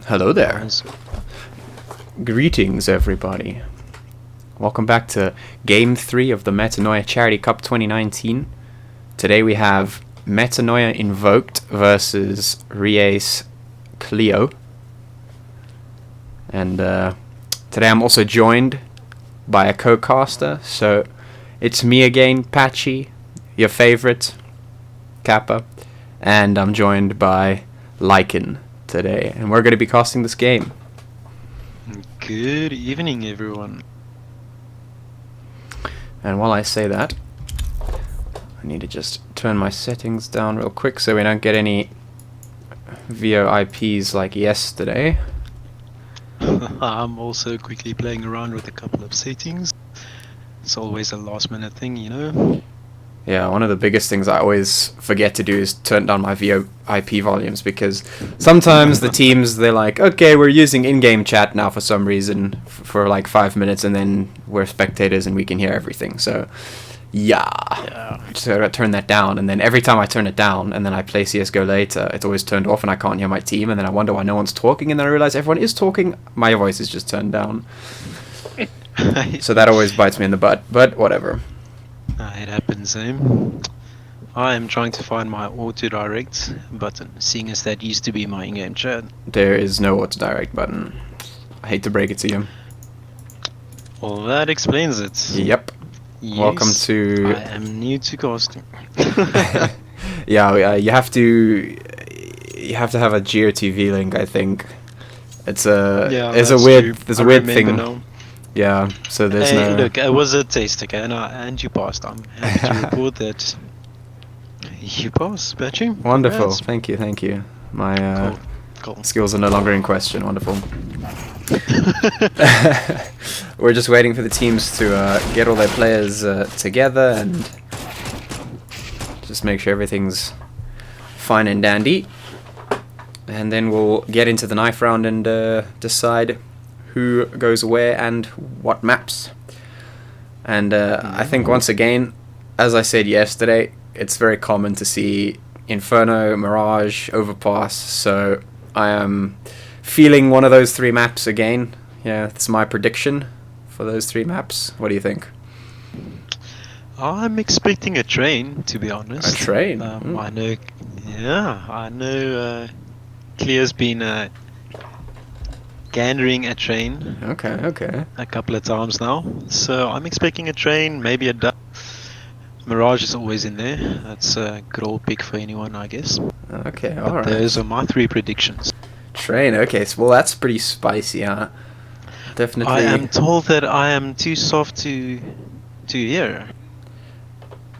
Hello there. Nice. Greetings, everybody. Welcome back to Game 3 of the Metanoia Charity Cup 2019. Today we have Metanoia Invoked versus Riese Cleo. And today I'm also joined by a co-caster. So it's me again, Patchy, your favorite, Kappa. And I'm joined by Lycan today. And we're going to be casting this game. Good evening, everyone. And while I say that, I need to just turn my settings down real quick so we don't get any VoIPs like yesterday. I'm also quickly playing around with a couple of settings. It's always a last minute thing, you know. Yeah, one of the biggest things I always forget to do is turn down my VoIP volumes, because sometimes the teams, they're like, okay, we're using in-game chat now for some reason for like 5 minutes, and then we're spectators and we can hear everything. So yeah. So I turn that down, and then every time I turn it down and then I play CSGO later, it's always turned off and I can't hear my team, and then I wonder why no one's talking, and then I realize everyone is talking, my voice is just turned down. So that always bites me in the butt, but whatever. It happens, eh? I am trying to find my auto direct button, seeing as that used to be my in-game chat. There is no auto direct button. I hate to break it to you. Well, that explains it. Yep. Yes, Welcome to. I am new to casting. Yeah, you have to have a GeoTV link. I think it's a that's a weird true. there's I a weird remember thing. now. Yeah, so there's Hey, no. look, it was a test, okay, and you passed. I'm happy to report that you passed, Patchy. Wonderful. Congrats. Thank you. My Cool. skills are no longer in question. Wonderful. We're just waiting for the teams to get all their players together and just make sure everything's fine and dandy. And then we'll get into the knife round and decide who goes where and what maps. And I think once again, as I said yesterday, it's very common to see Inferno, Mirage, Overpass, so I am feeling one of those three maps again. Yeah, that's my prediction for those three maps. What do you think? I'm expecting a train, to be honest. A train? I know Clear's been gandering a train Okay. a couple of times now, so I'm expecting a train, maybe a Mirage is always in there. That's a good old pick for anyone, I guess. Okay, But alright. those are my three predictions. Train, okay, so, well, that's pretty spicy, huh? Definitely. I am told that I am too soft to hear.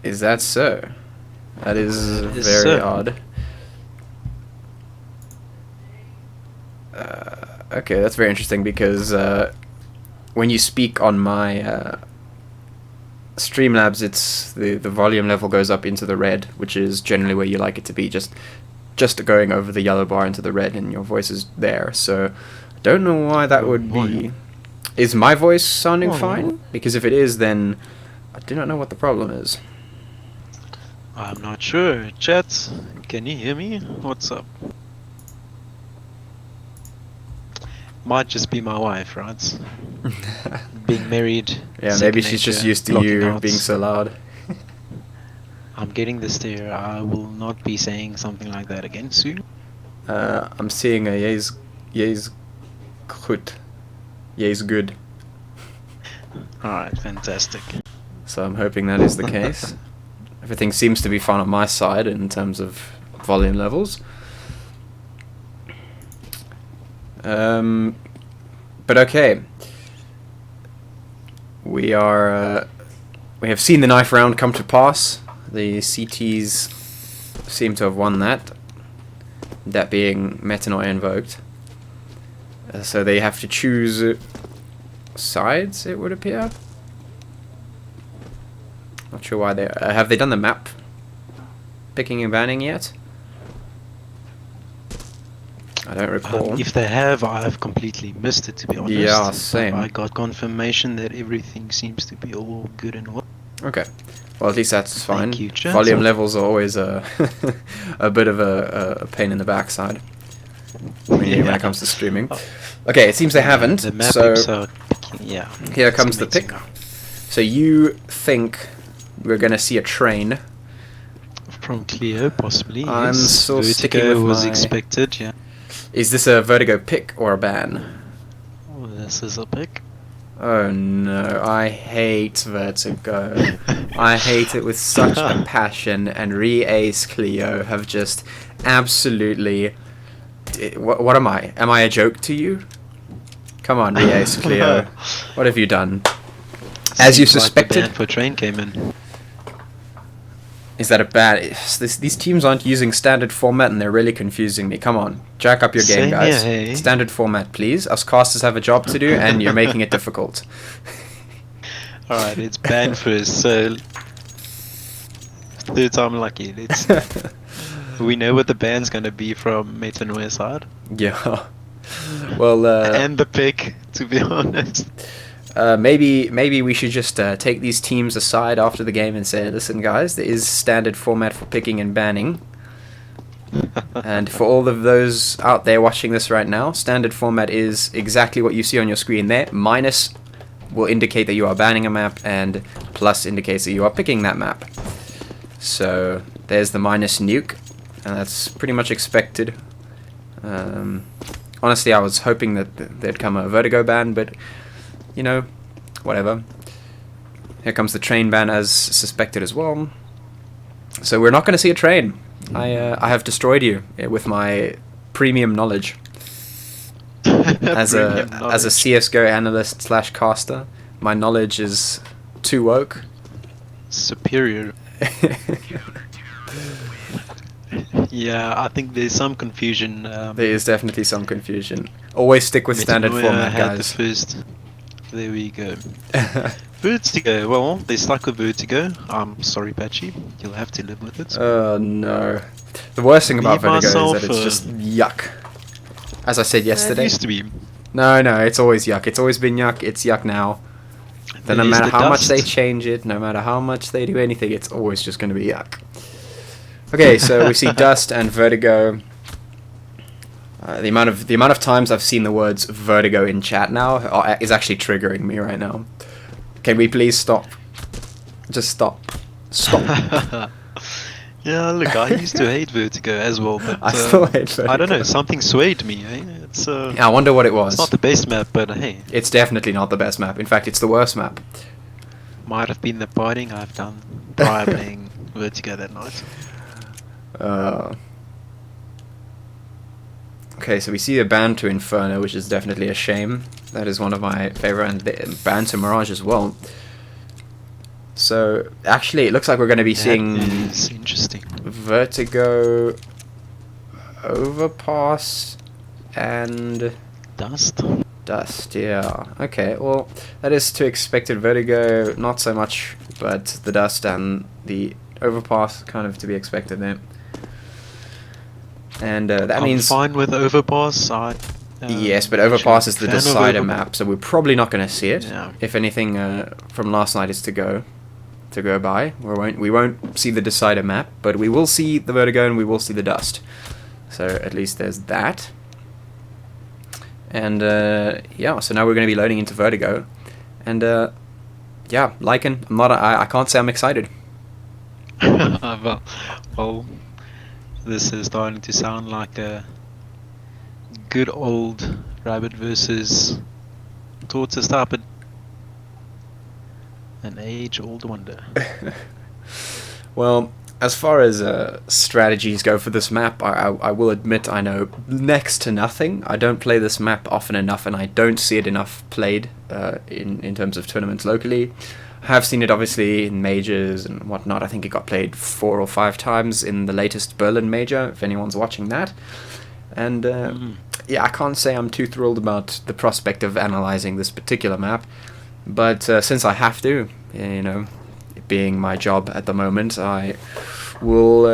Is that so? That is Yes, very sir. odd. Okay, that's very interesting, because when you speak on my Streamlabs, it's the volume level goes up into the red, which is generally where you like it to be, just going over the yellow bar into the red, and your voice is there. So I don't know why that would be. Is my voice sounding fine? Because if it is, then I do not know what the problem is. I'm not sure. Chat, can you hear me? What's up? Might just be my wife, right? Being married. Yeah, second maybe she's just nature, used to blocking you out. being so loud. I'm getting the stare. I will not be saying something like that again soon. I'm seeing a yes good. Yes good. Alright, fantastic. So I'm hoping that is the case. Everything seems to be fine on my side in terms of volume levels. But okay. We have seen the knife round come to pass. The CTs seem to have won that. That being Metanoia Invoked. So they have to choose sides, it would appear. Not sure why they have they done the map picking and banning yet? I don't recall. If they have, I have completely missed it, to be honest. Yeah, same. I got confirmation that everything seems to be all good and well. Okay. Well, at least that's fine. Thank you, Volume levels are always a bit of a pain in the backside. when it comes to streaming. Okay, it seems they haven't. The map So are picking, yeah. here comes the pick. So you think we're gonna see a train? From Clio, possibly. I'm yes. still sticking Vertigo with was my- expected, yeah. Is this a Vertigo pick or a ban? Oh, this is a pick. Oh no, I hate Vertigo. I hate it with such a passion, and Re-Ace Clio have just absolutely... What am I? Am I a joke to you? Come on, Re-Ace Clio. What have you done? As you Seems like the suspected... ban for train came in. Is that a bad... These teams aren't using standard format and they're really confusing me. Come on, jack up your game, Same guys. here, hey? Standard format, please. Us casters have a job to do and you're making it difficult. Alright, it's ban first, so... Third time lucky. Let's... we know what the ban's gonna be from Metanoia side. Yeah. Well, And the pick, to be honest. maybe we should just take these teams aside after the game and say, listen guys, there is standard format for picking and banning. And for all of those out there watching this right now, standard format is exactly what you see on your screen there. Minus will indicate that you are banning a map, and plus indicates that you are picking that map. So there's the minus nuke, and that's pretty much expected. Honestly, I was hoping that there'd come a Vertigo ban, but you know, whatever. Here comes the train ban as suspected as well. So we're not going to see a train. I have destroyed you with my premium knowledge. As a CS:GO analyst / caster, my knowledge is too woke. Superior. Yeah, I think there's some confusion. There is definitely some confusion. Always stick with standard Metanoia format, had guys. the first. There we go. Vertigo. Well, they stuck with Vertigo. I'm sorry, Patchy. You'll have to live with it. Oh no. The worst thing about Me, Vertigo is that myself, it's just yuck. As I said It yesterday. used to be. No, it's always yuck. It's always been yuck. It's yuck now. Then no There's matter the how much dust. they change it, no matter how much they do anything, it's always just going to be yuck. Okay, so we see Dust and Vertigo. The amount of times I've seen the words Vertigo in chat now is actually triggering me right now. Can we please stop? Just stop. Stop. Yeah, look, I used to hate Vertigo as well, but I still hate Vertigo. I don't know, something swayed me. Eh? It's I wonder what it was. it's not the best map, but hey, It's definitely not the best map. In fact, it's the worst map. might have been the partying I've done prior playing Vertigo that night. Okay, so we see a ban to Inferno, which is definitely a shame. That is one of my favorite, and the ban to Mirage as well. So actually, it looks like we're going to be seeing It's interesting. Vertigo, Overpass, and Dust. Dust. Yeah. Okay. Well, that is to expected. Vertigo, not so much, but the Dust and the Overpass kind of to be expected there. And that I'm means fine with Overpass. yes, but Overpass is the fan of decider Overpass. map, so we're probably not going to see it. Yeah. If anything from last night is to go by, we won't see the decider map, but we will see the Vertigo and we will see the Dust. So at least there's that. And yeah, so now we're going to be loading into Vertigo, and yeah, Lycan, I can't say I'm excited. well, this is starting to sound like a good old rabbit versus tortoise type of an age-old wonder. Well, as far as strategies go for this map, I will admit I know next to nothing. I don't play this map often enough, and I don't see it enough played in terms of tournaments locally. I have seen it obviously in majors and whatnot. I think it got played 4 or 5 times in the latest Berlin major, if anyone's watching that. And yeah, I can't say I'm too thrilled about the prospect of analyzing this particular map. But since I have to, you know, it being my job at the moment, I will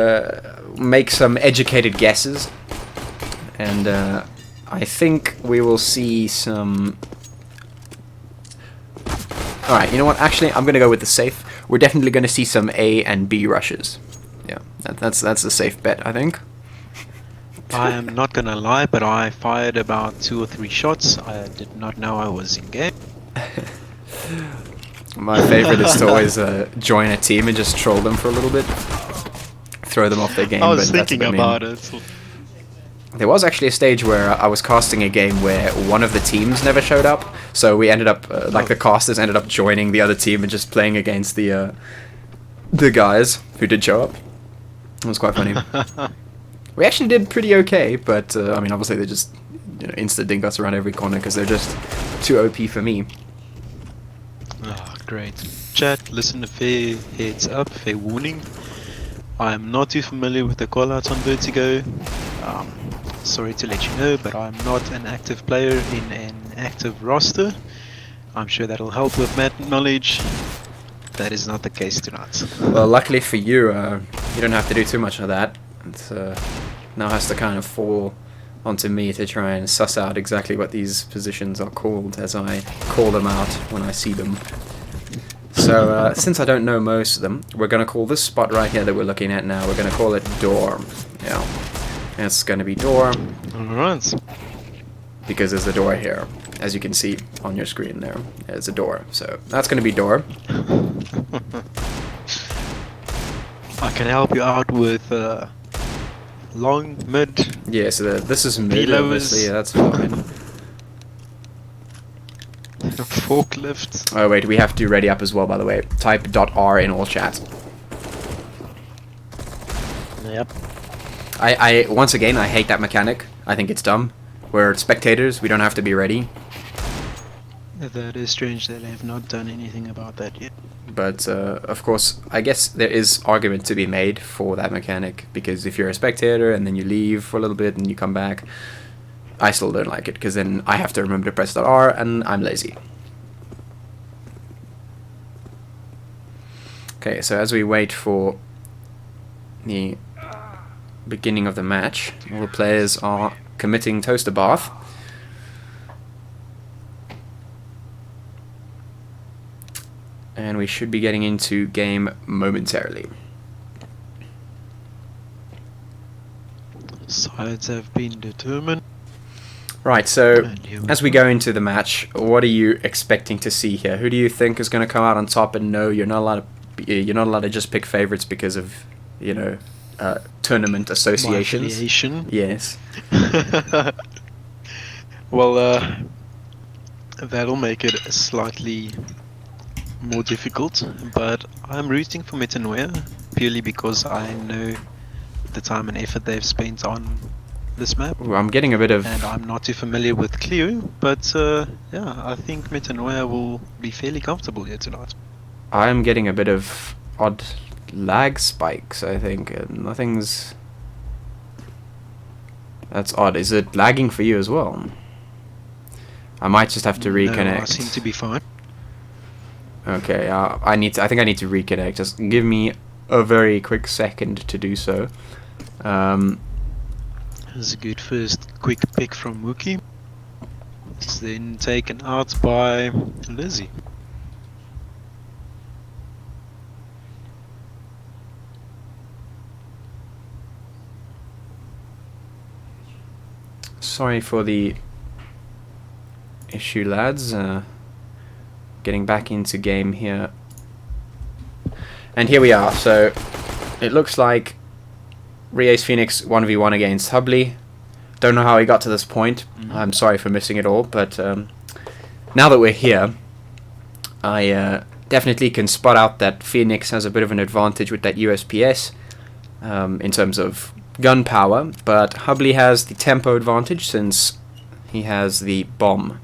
make some educated guesses. And I think we will see some... Alright, you know what? Actually, I'm going to go with the safe. We're definitely going to see some A and B rushes. Yeah, that's a safe bet, I think. I am not gonna lie, but I fired about 2 or 3 shots. I did not know I was in game. My favorite is to always join a team and just troll them for a little bit, throw them off their game. I was but that's a thinking bit about mean. it. There was actually a stage where I was casting a game where one of the teams never showed up, so we ended up, the casters ended up joining the other team and just playing against the guys who did show up. It was quite funny. We actually did pretty okay, but I mean, obviously they just insta-dink us around every corner because they're just too OP for me. Ah, great. Chat, listen, a fair heads up, fair warning. I am not too familiar with the callouts on Vertigo. Sorry to let you know, but I'm not an active player in an active roster. I'm sure that'll help with map knowledge. That is not the case tonight. Well, luckily for you, you don't have to do too much of that. It now has to kind of fall onto me to try and suss out exactly what these positions are called as I call them out when I see them. So, since I don't know most of them, we're going to call this spot right here that we're looking at now, we're going to call it door. Yeah, it's going to be door. Alright. Because there's a door here, as you can see on your screen there. There's a door, so that's going to be door. I can help you out with long, mid. Yeah, so this is mid, Below obviously, is- yeah, that's fine. Forklift. Oh wait, we have to ready up as well, by the way. Type .r in all chat. Yep. I once again, I hate that mechanic. I think it's dumb. We're spectators, we don't have to be ready. That is strange that they have not done anything about that yet. But, of course, I guess there is argument to be made for that mechanic, because if you're a spectator and then you leave for a little bit and you come back, I still don't like it, because then I have to remember to press .r and I'm lazy. Okay, so as we wait for the beginning of the match, all the players are committing toaster bath. And we should be getting into game momentarily. Sides have been determined. Right, so And here as we go into the match, what are you expecting to see here? Who do you think is going to come out on top? And no, you're not allowed to just pick favorites because of, tournament associations. Affiliation. Yes. Well, that'll make it slightly more difficult, but I'm rooting for Metanoia purely because I know the time and effort they've spent on this map. Ooh, I'm getting a bit of... And I'm not too familiar with Clio, but yeah, I think Metanoia will be fairly comfortable here tonight. I'm getting a bit of odd lag spikes, I think. Nothing's... That's odd. Is it lagging for you as well? I might just have to reconnect. No, I seem to be fine. Okay, I think I need to reconnect. Just give me a very quick second to do so. That's a good first quick pick from Wookie. It's then taken out by Lizzie. Sorry for the issue, lads. Getting back into game here. And here we are. So it looks like Reyes Phoenix 1v1 against Hubley. Don't know how he got to this point. I'm sorry for missing it all, but now that we're here, I definitely can spot out that Phoenix has a bit of an advantage with that USPS in terms of gun power, but Hubley has the tempo advantage since he has the bomb.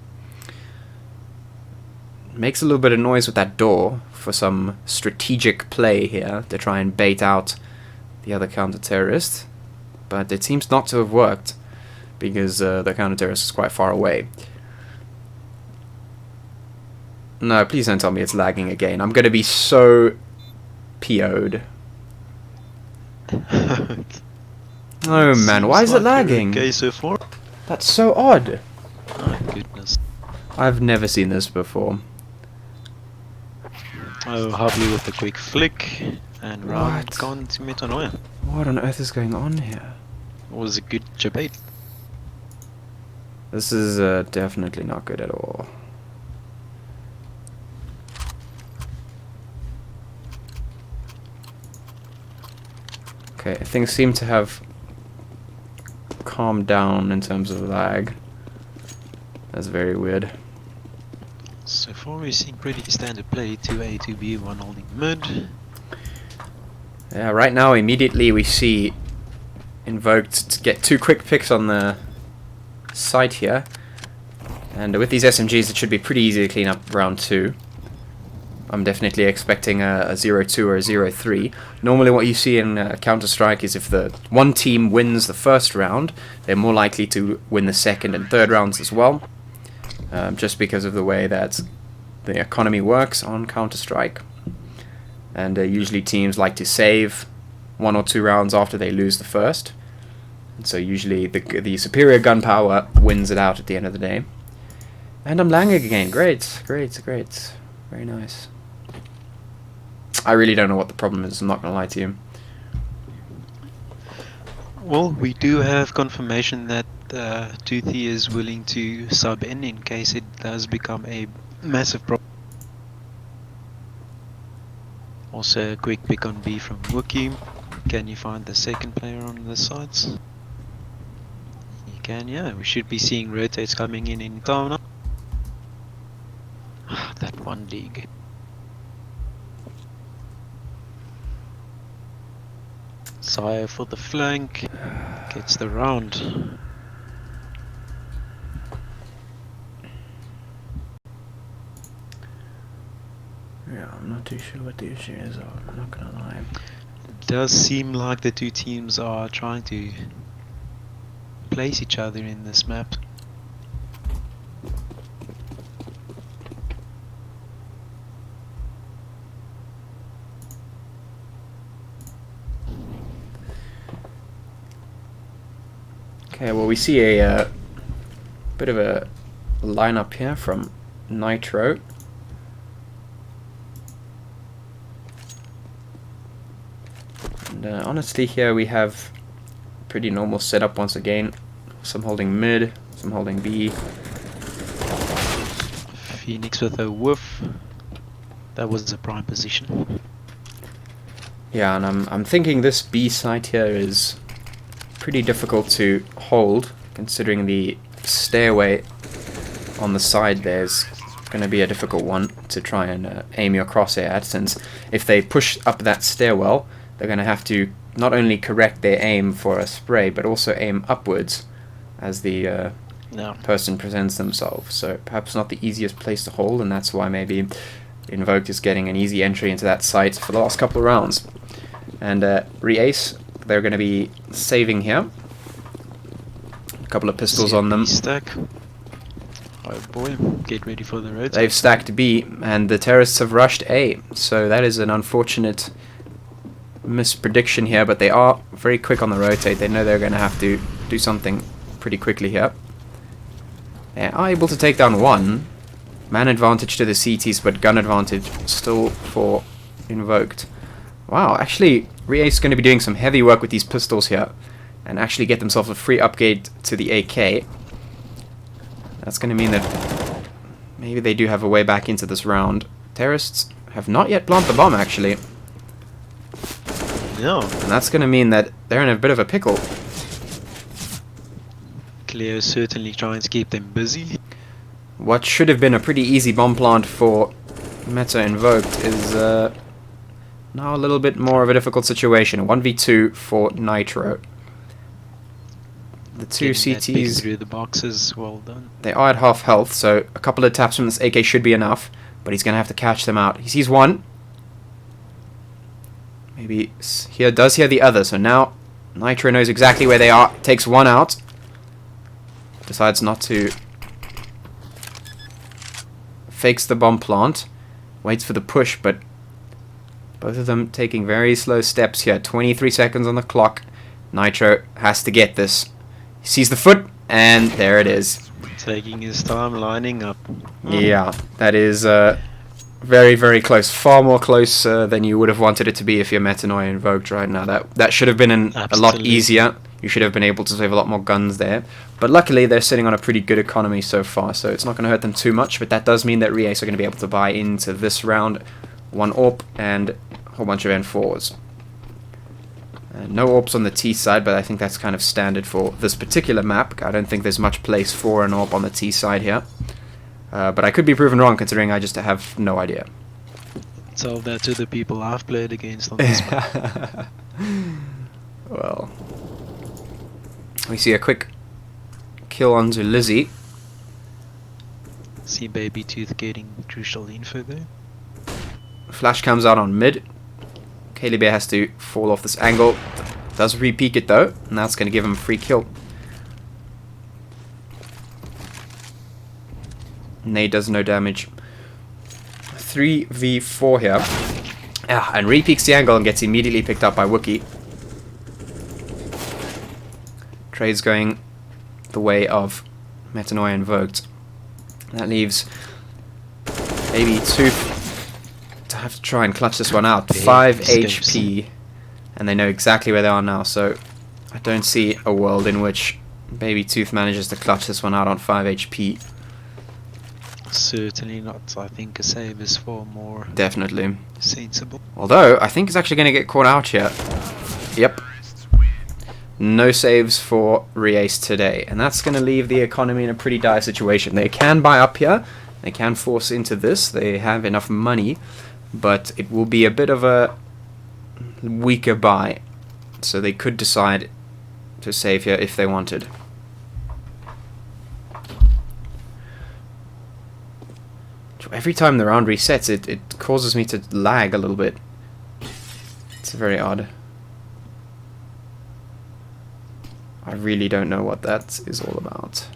Makes a little bit of noise with that door for some strategic play here to try and bait out the other counter-terrorist, but it seems not to have worked because the counter-terrorist is quite far away. No, please don't tell me it's lagging again. I'm going to be so PO'd. Oh man, why is it lagging? Okay, so far. That's so odd. My goodness. I've never seen this before. Oh, Hubley with a quick flick, and round What? gone to Metanoia. What on earth is going on here? was a good debate. This is definitely not good at all. Okay, things seem to have calmed down in terms of lag. That's very weird. So far we're seeing pretty standard play, 2A, 2B, one holding mid. Yeah, right now immediately we see Invoked to get 2 quick picks on the site here. And with these SMGs it should be pretty easy to clean up round 2. I'm definitely expecting a 0-2 or a 0-3. Normally what you see in Counter-Strike is if the one team wins the first round, they're more likely to win the second and third rounds as well. Just because of the way that the economy works on Counter-Strike. And usually teams like to save 1 or 2 rounds after they lose the first. And so usually the superior gun power wins it out at the end of the day. And I'm lagging again. Great, great, great. Very nice. I really don't know what the problem is, I'm not going to lie to you. Well, we do have confirmation that Toothy is willing to sub in case it does become a massive problem. Also a quick pick on B from Wookie. Can you find the second player on the sides? You can, yeah. We should be seeing rotates coming in time now. That one league. Sire for the flank. Gets the round. Yeah, I'm not too sure what the issue is, I'm not gonna lie. It does seem like the two teams are trying to place each other in this map. Okay, well we see a bit of a lineup here from Nitro. And honestly here we have pretty normal setup once again. Some holding mid, some holding B. Phoenix with a woof. That was the prime position. Yeah, and I'm thinking this B site here is pretty difficult to hold, considering the stairway on the side there's going to be a difficult one to try and aim your crosshair at, since if they push up that stairwell they're going to have to not only correct their aim for a spray but also aim upwards as the person presents themselves. So perhaps not the easiest place to hold, and that's why maybe Invoked is getting an easy entry into that site for the last couple of rounds. And Re-Ace, they're going to be saving here. A couple of pistols on them. Stack. Oh boy, get ready for the road. They've stacked B, and the terrorists have rushed A. So that is an unfortunate misprediction here, but they are very quick on the rotate. They know they're going to have to do something pretty quickly here. They are able to take down one. Man advantage to the CTs, but gun advantage still for Invoked. Wow, actually, Re-Ace is going to be doing some heavy work with these pistols here and actually get themselves a free upgrade to the AK. That's going to mean that maybe they do have a way back into this round. Terrorists have not yet planted the bomb, actually. No. And that's going to mean that they're in a bit of a pickle. Cleo certainly tries to keep them busy. What should have been a pretty easy bomb plant for Meta Invoked is now a little bit more of a difficult situation. A 1v2 for Nitro. The two CTs through the boxes, well done. They are at half health, so a couple of taps from this AK should be enough, but he's going to have to catch them out. He sees one. Maybe he does hear the other, so now Nitro knows exactly where they are. Takes one out. Decides not to. Fakes the bomb plant. Waits for the push, but both of them taking very slow steps here. 23 seconds on the clock. Nitro has to get this. He sees the foot, and there it is. Taking his time, lining up. Yeah, that is very, very close. Far more close than you would have wanted it to be if you're METANOIA Invoked right now. That should have been a lot easier. you should have been able to save a lot more guns there. But luckily, they're sitting on a pretty good economy so far, so it's not going to hurt them too much. But that does mean that Reace are going to be able to buy into this round 1 AWP and a whole bunch of N4s. No AWPs on the T side, but I think that's kind of standard for this particular map. I don't think there's much place for an AWP on the T side here. But I could be proven wrong, considering I just have no idea. Tell that to the people I've played against on this map. Well, we see a quick kill onto Lizzie. See Baby Tooth getting crucial info there. Flash comes out on mid. Kaylee Bear has to fall off this angle. Does re-peek it though, and that's going to give him a free kill. Nade does no damage. 3v4 here. Ah, and re-peeks the angle and gets immediately picked up by Wookie. Trade's going the way of Metanoia Invoked. That leaves maybe 2 to have to try and clutch this one out. 5 HP, and they know exactly where they are now, so I don't see a world in which Baby Tooth manages to clutch this one out on 5 HP. Certainly not. I think a save is far more Definitely. sensible. Although, I think he's actually going to get caught out here. Yep. No saves for Reace today, and that's going to leave the economy in a pretty dire situation. They can buy up here, they can force into this, they have enough money, but it will be a bit of a weaker buy, so they could decide to save here if they wanted. Every time the round resets, it causes me to lag a little bit. It's very odd. I really don't know what that is all about.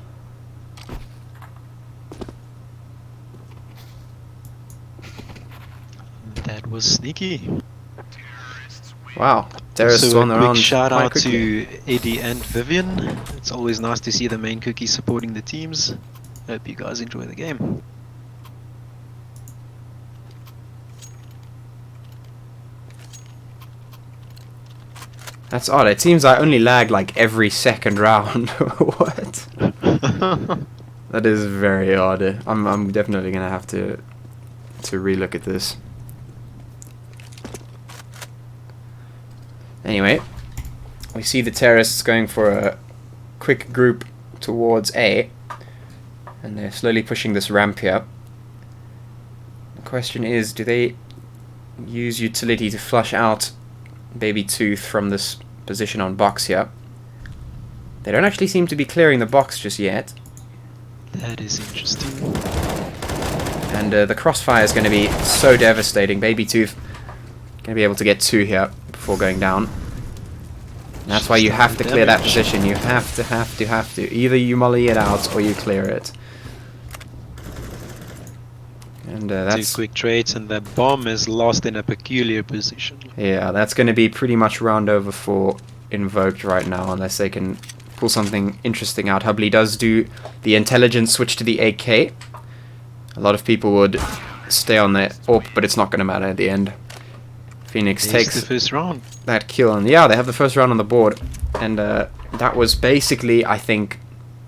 That was sneaky. Wow, terrorists So on the a quick round. shout quite out quickly. to Eddie and Vivian. It's always nice to see the main cookie supporting the teams. Hope you guys enjoy the game. That's odd. It seems I only lag like every second round. What? That is very odd. I'm definitely gonna have to relook at this. Anyway, we see the terrorists going for a quick group towards A, and they're slowly pushing this ramp here. The question is, do they use utility to flush out Baby Tooth from this position on box here? They don't actually seem to be clearing the box just yet. That is interesting. And the crossfire is going to be so devastating. Baby Tooth going to be able to get 2 here before going down. And that's why you have to clear that position. You have to. Either you molly it out or you clear it. And that's 2 quick trades, and the bomb is lost in a peculiar position. Yeah, that's going to be pretty much round over for Invoked right now, unless they can pull something interesting out. Hubley does do the intelligence switch to the AK. A lot of people would stay on their AWP, but it's not going to matter at the end. Phoenix takes the first round. that kill, and yeah, they have the first round on the board, and that was basically, I think,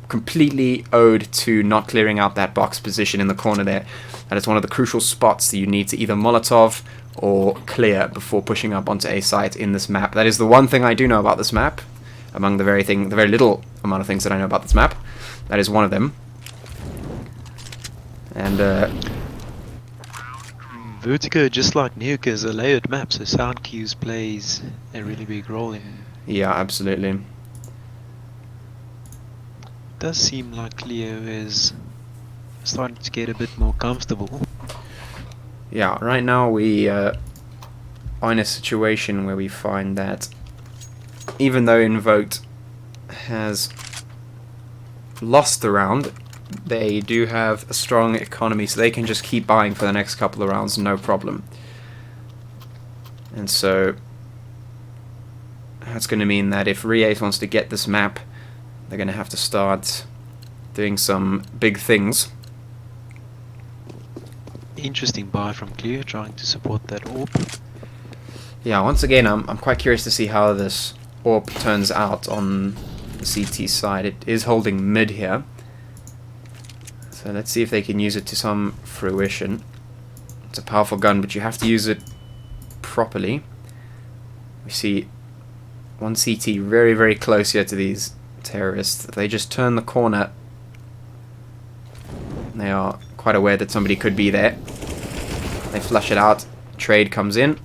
completely owed to not clearing out that box position in the corner there. That is one of the crucial spots that you need to either Molotov or clear before pushing up onto a site in this map. That is the one thing I do know about this map, among the very little amount of things that I know about this map. That is one of them. And Vertigo, just like Nuke, is a layered map, so sound cues plays a really big role in. yeah, absolutely. Does seem like Leo is starting to get a bit more comfortable. Yeah, right now we are in a situation where we find that even though Invoked has lost the round, they do have a strong economy, so they can just keep buying for the next couple of rounds, no problem. And so that's going to mean that if Re8 wants to get this map, they're going to have to start doing some big things. Interesting buy from Clear, trying to support that AWP. Yeah, once again, I'm quite curious to see how this AWP turns out on the CT side. It is holding mid here. So let's see if they can use it to some fruition. It's a powerful gun, but you have to use it properly. We see one CT very, very close here to these terrorists. If they just turn the corner, they are quite aware that somebody could be there. They flush it out. Trade comes in.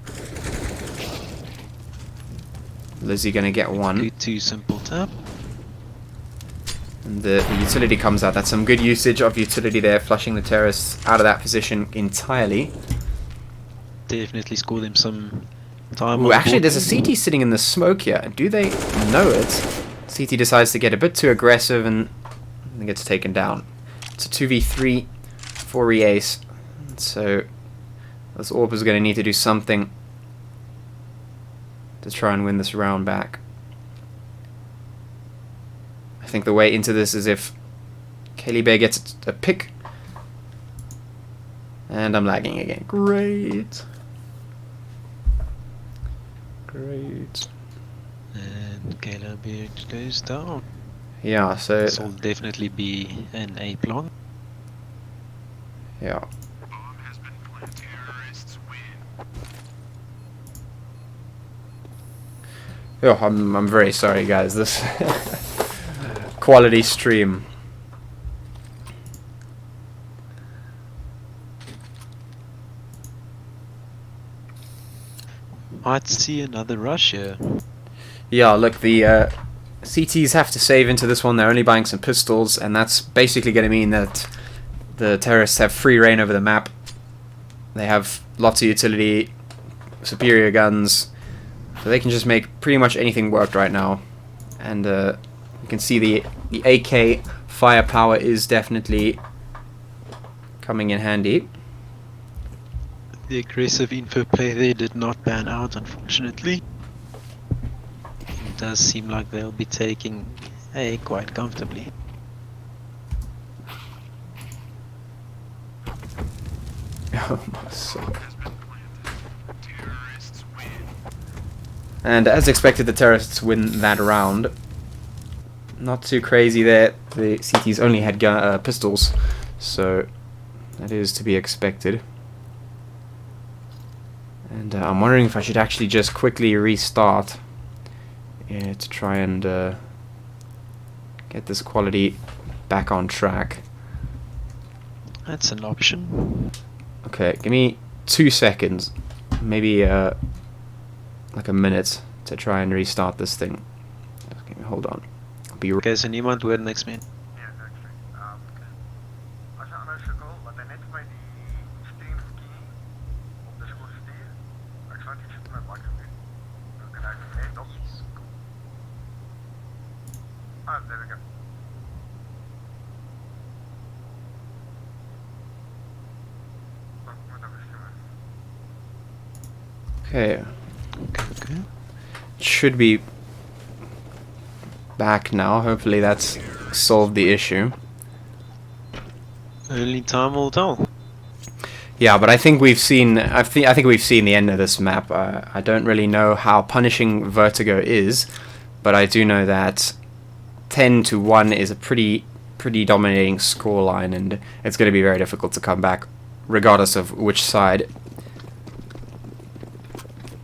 Lizzie gonna get one. Too simple tap. And the utility comes out. That's some good usage of utility there, flushing the terrorists out of that position entirely. Definitely score them some time. Ooh, actually, there's a CT sitting in the smoke here. Do they know it? CT decides to get a bit too aggressive and gets taken down. It's a 2v3 for Reace. So this AWP is going to need to do something to try and win this round back. I think the way into this is if Kaylee Bear gets a pick. And I'm lagging again. Great. Great. And Kayla Bear goes down. Yeah, so This will definitely be an A plan. yeah. Oh, I'm very sorry, guys. This quality stream. Might see another rush here. Yeah, look, the CTs have to save into this one. They're only buying some pistols, and that's basically going to mean that the terrorists have free reign over the map. They have lots of utility, superior guns, so they can just make pretty much anything work right now. And you can see the AK firepower is definitely coming in handy. The aggressive info play there did not pan out, unfortunately. It does seem like they'll be taking A quite comfortably. Oh my soul. And as expected, the terrorists win that round. Not too crazy there. The CTs only had pistols, so that is to be expected. And I'm wondering if I should actually just quickly restart to try and get this quality back on track. That's an option. Okay, give me 2 seconds, maybe like a minute to try and restart this thing. Okay, hold on. I'll be Okay, so niemand hoor niks meer. Okay, Okay. should be back now. Hopefully that's solved the issue. Only time will tell. Yeah, but I think we've seen. I think we've seen the end of this map. I don't really know how punishing Vertigo is, but I do know that 10-1 is a pretty dominating scoreline, and it's going to be very difficult to come back, regardless of which side.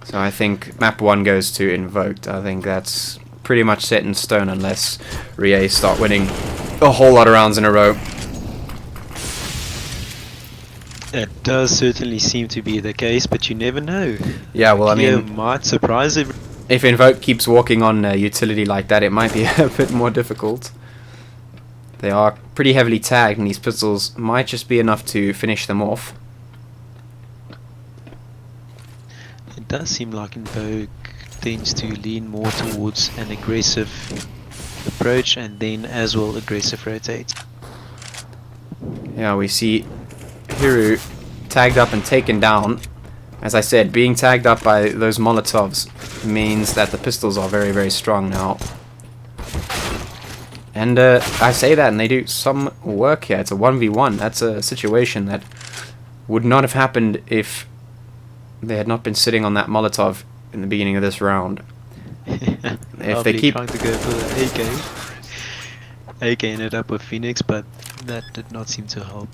So I think map 1 goes to Invoked. I think that's pretty much set in stone unless Rie start winning a whole lot of rounds in a row. It does certainly seem to be the case, but you never know. Yeah, well, I Clear mean, might surprise everyone. if Invoke keeps walking on utility like that, it might be a bit more difficult. They are pretty heavily tagged, and these pistols might just be enough to finish them off. It does seem like Invoke tends to lean more towards an aggressive approach and then as well aggressive rotate. Yeah, we see Hiru tagged up and taken down. As I said, being tagged up by those Molotovs means that the pistols are very, very strong now. And I say that and they do some work here. It's a 1v1. That's a situation that would not have happened if they had not been sitting on that Molotov in the beginning of this round. If they keep trying to go for the AK. AK ended up with Phoenix, but that did not seem to help.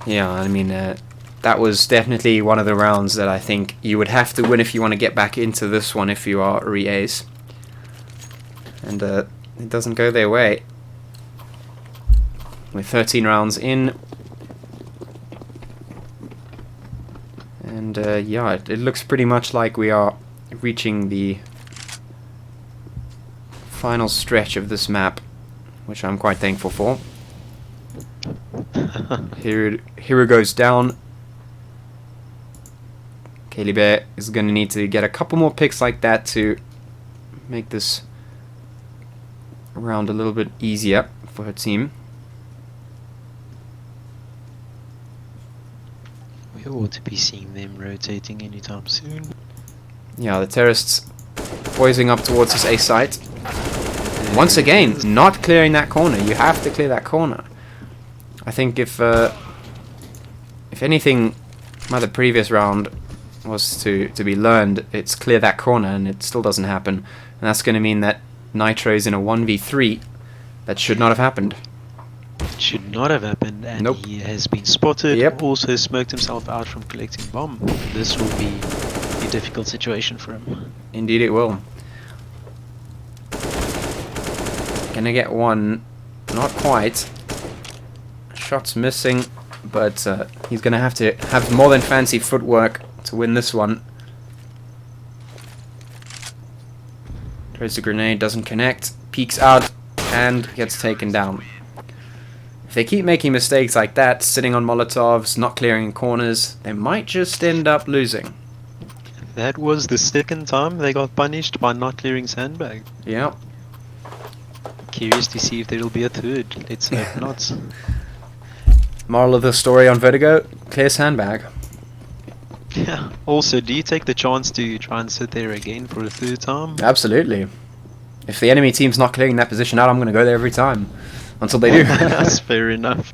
Yeah, I mean, that was definitely one of the rounds that I think you would have to win if you want to get back into this one if you are re-ace. And it doesn't go their way. We're 13 rounds in. And yeah, it looks pretty much like we are reaching the final stretch of this map, which I'm quite thankful for. Hero goes down. Kaylee Bear is going to need to get a couple more picks like that to make this round a little bit easier for her team. We ought to be seeing them rotating anytime soon. Yeah, the terrorists poising up towards this A site. Once again, not clearing that corner. You have to clear that corner. I think if anything, the previous round was to be learned, it's clear that corner, and it still doesn't happen. And that's going to mean that Nitro is in a 1v3 that should not have happened. It should not have happened, and Nope. he has been spotted. Yep. Also smoked himself out from collecting bomb. This will be a difficult situation for him. Indeed it will. Gonna get one. Not quite. Shots missing, but he's gonna have to have more than fancy footwork to win this one. Throws the grenade, doesn't connect, peeks out, and gets taken down. If they keep making mistakes like that, sitting on Molotovs, not clearing corners, they might just end up losing. That was the second time they got punished by not clearing sandbag. Yeah. Curious to see if there'll be a third. Let's hope not. Moral of the story on Vertigo, clear sandbag. Yeah. Also, do you take the chance to try and sit there again for a third time? Absolutely. If the enemy team's not clearing that position out, I'm going to go there every time. Until they do. That's fair enough.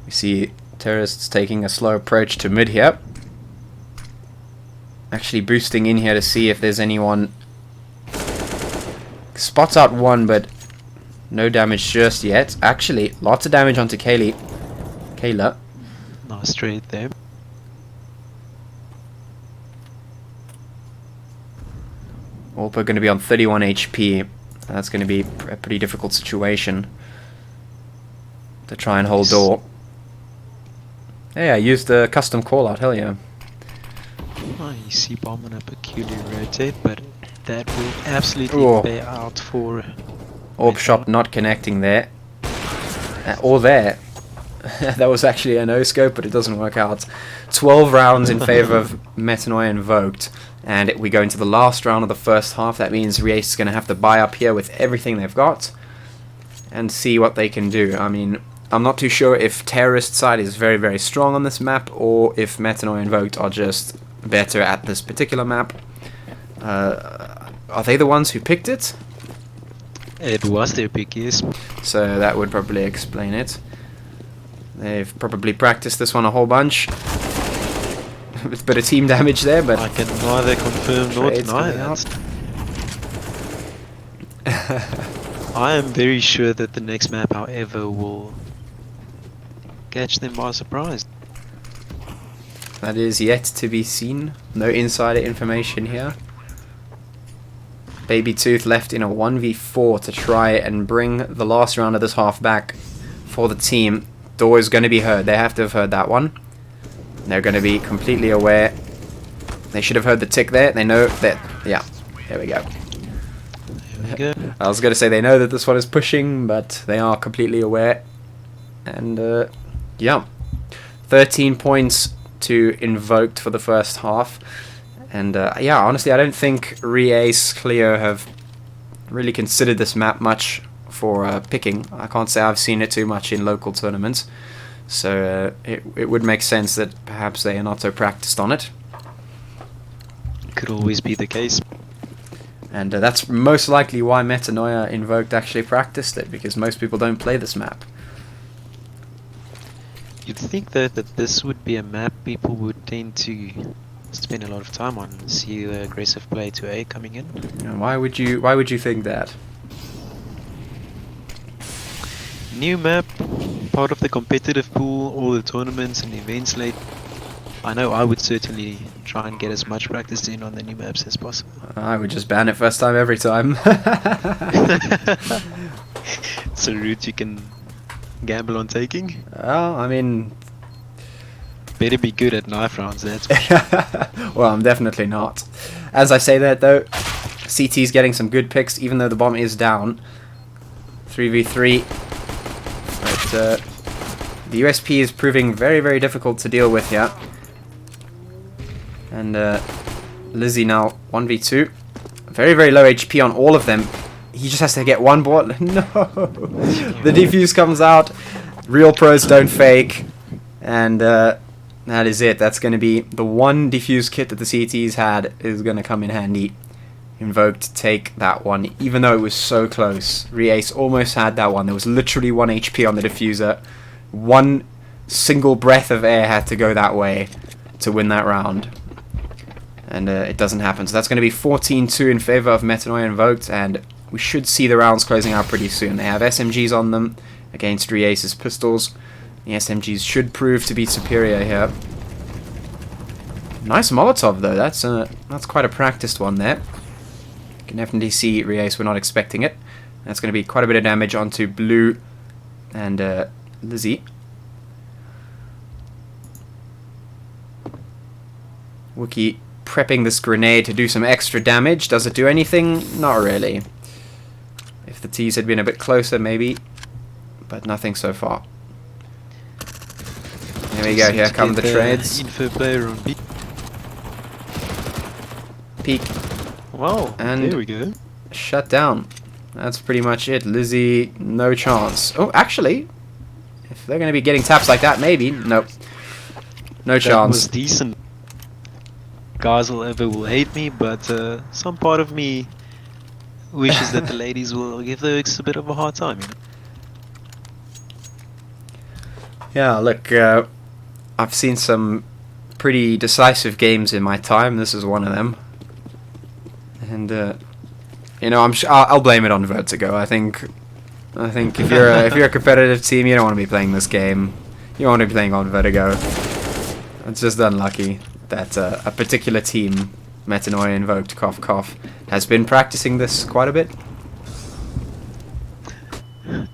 We see terrorists taking a slow approach to mid here. Actually boosting in here to see if there's anyone. Spots out one, but no damage just yet. Actually, lots of damage onto Kayla. Nice trade there. Orpa going to be on 31 HP. That's going to be a pretty difficult situation to try and hold door. Hey, I used the custom call out, hell yeah. Oh, you see bomb on a peculiar rotate, but that will absolutely bear out for... Orb shot not connecting there. Or there. That was actually a no-scope, but it doesn't work out. 12 rounds in favor of METANOIA Invoked. And we go into the last round of the first half. That means Reace is going to have to buy up here with everything they've got. And see what they can do. I mean, I'm not too sure if Terrorist side is very, very strong on this map. Or if METANOIA Invoked are just better at this particular map. Are they the ones who picked it? It was their pick, yes. So that would probably explain it. They've probably practiced this one a whole bunch. With a bit of team damage there, but... I can neither confirm nor deny that. I am very sure that the next map, however, will catch them by surprise. That is yet to be seen. No insider information here. Baby Tooth left in a 1v4 to try and bring the last round of this half back for the team. Door is going to be heard. They have to have heard that one. They're going to be completely aware. They should have heard the tick there. They know that... Yeah, there we go. There we go. I was going to say they know that this one is pushing, but they are completely aware. And, yeah. 13 points to Invoked for the first half. And, yeah, honestly, I don't think Reace Clio have really considered this map much for picking. I can't say I've seen it too much in local tournaments. So it would make sense that perhaps they are not so practiced on it. Could always be the case. And that's most likely why METANOIA Invoked actually practiced it, because most people don't play this map. You'd think that this would be a map people would tend to spend a lot of time on. See the aggressive play to A coming in. And why would you think that? New map, part of the competitive pool, all the tournaments and events late. I know I would certainly try and get as much practice in on the new maps as possible. I would just ban it first time every time. It's a route you can gamble on taking. Well, I mean, Better be good at knife rounds, that's for sure. well, I'm definitely not. As I say that though, CT's getting some good picks, even though the bomb is down. 3v3. But the USP is proving very, very difficult to deal with here. And Lizzie now 1v2. Very, very low HP on all of them. He just has to get one ball. No! The defuse comes out. Real pros don't fake. And that is it. That's going to be the one defuse kit that the CTs had is going to come in handy. Invoked take that one, even though it was so close. Reace almost had that one. There was literally 1 HP on the diffuser. One single breath of air had to go that way to win that round. And it doesn't happen. So that's going to be 14-2 in favor of METANOIA Invoked, and we should see the rounds closing out pretty soon. They have SMGs on them against Reace's pistols. The SMGs should prove to be superior here. Nice Molotov though. That's quite a practiced one there. You can definitely see Reace, we're not expecting it. That's going to be quite a bit of damage onto Blue and Lizzie. Wookie prepping this grenade to do some extra damage. Does it do anything? Not really. If the T's had been a bit closer maybe, but nothing so far. There we go, here come the trades. Info player on B. Peek. Wow, And there we go. Shut down. That's pretty much it. Lizzie, no chance. Oh, actually, if they're going to be getting taps like that, maybe. Nope. No That chance. was decent. Guys will hate me, but some part of me wishes that the ladies will give the Oaks a bit of a hard time, you know? Yeah, look, I've seen some pretty decisive games in my time. This is one of them. And, you know, I'll blame it on Vertigo. I think if you're a competitive team, you don't want to be playing this game. You want to be playing on Vertigo. It's just unlucky that a particular team, METANOIA Invoked, cough cough, has been practicing this quite a bit.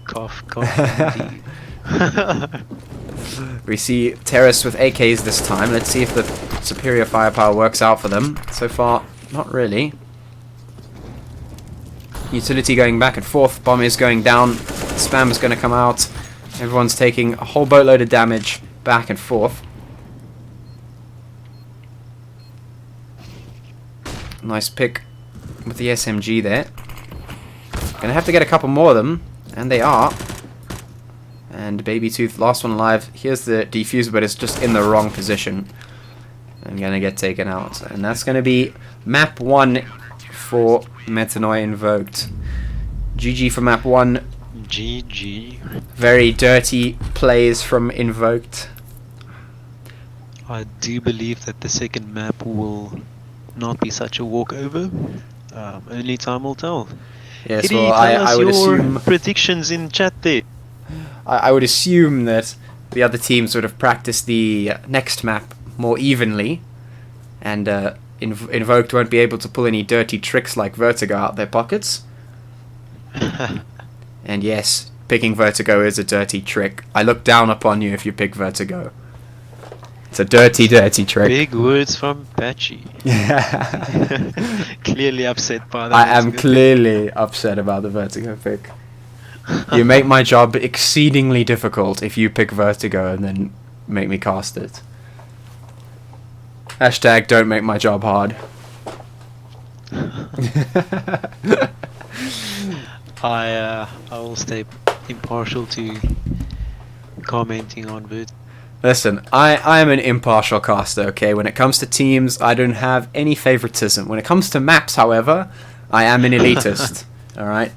Cough, cough, indeed. We see Terrace with AKs this time. Let's see if the superior firepower works out for them. So far, not really. Utility going back and forth. Bomb is going down. Spam is going to come out. Everyone's taking a whole boatload of damage back and forth. Nice pick with the SMG there. Gonna have to get a couple more of them, and they are. And Baby Tooth, last one alive. Here's the defuser, but it's just in the wrong position. And gonna get taken out. And that's gonna be map 1 for METANOIA Invoked. GG for map 1. GG. Very dirty plays from Invoked. I do believe that the second map will not be such a walkover. Only time will tell. Yes, Kitty, well, tell us I would your assume predictions in chat there. I would assume that the other teams would have practiced the next map more evenly, and Invoked won't be able to pull any dirty tricks like Vertigo out their pockets. And yes, picking Vertigo is a dirty trick. I look down upon you if you pick Vertigo. It's a dirty, dirty trick. Big words from Patchy. Clearly upset by that. I am clearly upset about the Vertigo pick. You make my job exceedingly difficult if you pick Vertigo and then make me cast it. Hashtag don't make my job hard. I will stay impartial to commenting on Vert. Listen, I am an impartial caster, okay? When it comes to teams, I don't have any favoritism. When it comes to maps, however, I am an elitist. Alright?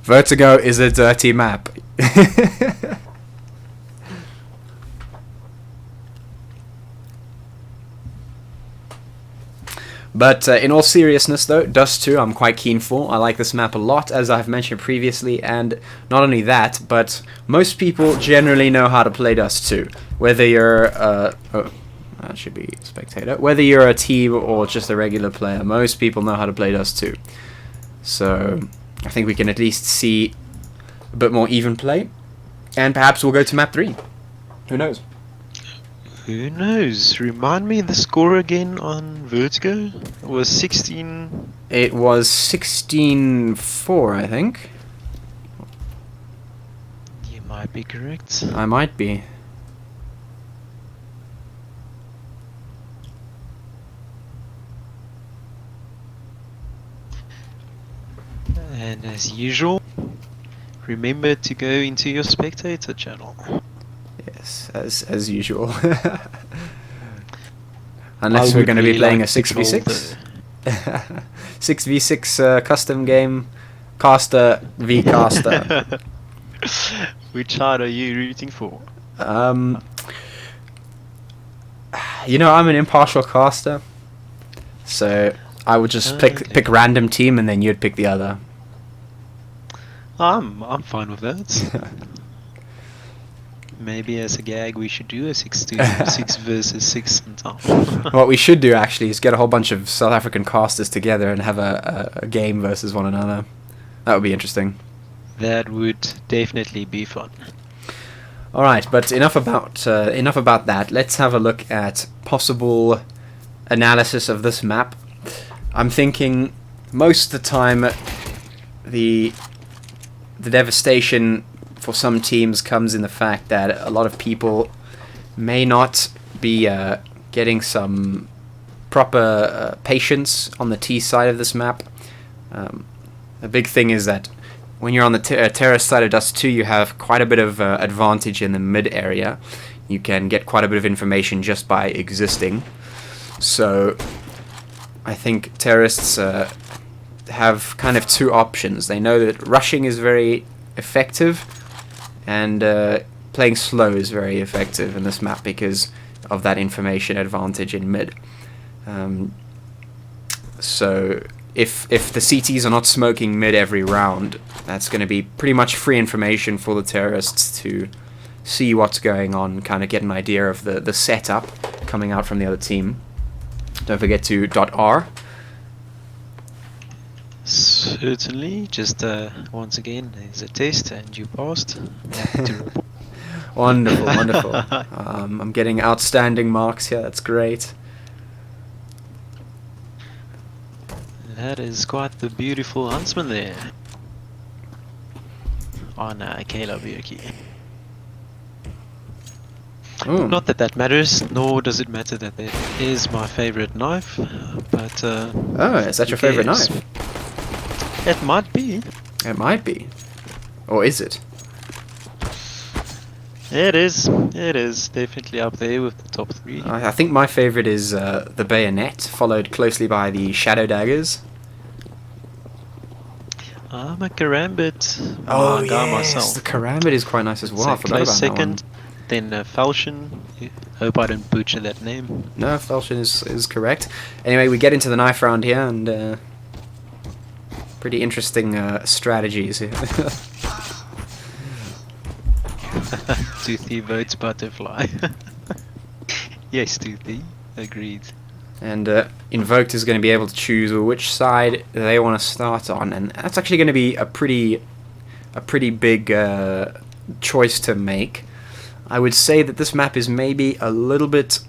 Vertigo is a dirty map. But in all seriousness, though, Dust 2 I'm quite keen for. I like this map a lot, as I've mentioned previously, and not only that, but most people generally know how to play Dust 2. Whether you're that should be spectator. Whether you're a team or just a regular player, most people know how to play Dust 2. So I think we can at least see a bit more even play, and perhaps we'll go to map 3. Who knows? Who knows? Remind me the score again on Vertigo. It was 16. It was 16-4, I think. You might be correct. I might be. And as usual, remember to go into your spectator channel. Yes, as usual. Unless we're going to be playing a 6v6. 6v6 custom game. Caster v caster. Which side are you rooting for? You know, I'm an impartial caster. So I would just pick random team and then you'd pick the other. I'm fine with that. Maybe as a gag we should do a 6 versus 6 sometime. What we should do actually is get a whole bunch of South African casters together and have a game versus one another. That would be interesting. That would definitely be fun. Alright, but enough about that. Let's have a look at possible analysis of this map. I'm thinking most of the time the devastation for some teams comes in the fact that a lot of people may not be getting some proper patience on the T side of this map. The big thing is that when you're on the terrorist side of Dust 2, you have quite a bit of advantage in the mid area. You can get quite a bit of information just by existing. So I think terrorists have kind of two options. They know that rushing is very effective, and playing slow is very effective in this map because of that information advantage in mid. So if the CTs are not smoking mid every round, that's going to be pretty much free information for the terrorists to see what's going on, kind of get an idea of the setup coming out from the other team. Don't forget to .r. Certainly, just once again, there's a test and you passed. Wonderful, wonderful. I'm getting outstanding marks here, that's great. That is quite the beautiful huntsman there. On Caleb Yuki. Not that that matters, nor does it matter that it is my favorite knife, but... oh, is that your favorite knife? It might be. It might be. Or is it? It is. It is definitely up there with the top 3. I think my favorite is the bayonet, followed closely by the shadow daggers. I'm a karambit. Oh, guy yes, myself. the karambit is quite nice as well. I forgot about second, that one. then Falchion. Hope I didn't butcher that name. No, Falchion is correct. Anyway, we get into the knife round here, and pretty interesting strategies here. Toothy votes butterfly. Yes, Toothy. Agreed. And Invoked is going to be able to choose which side they want to start on, and that's actually going to be a pretty big choice to make. I would say that this map is maybe a little bit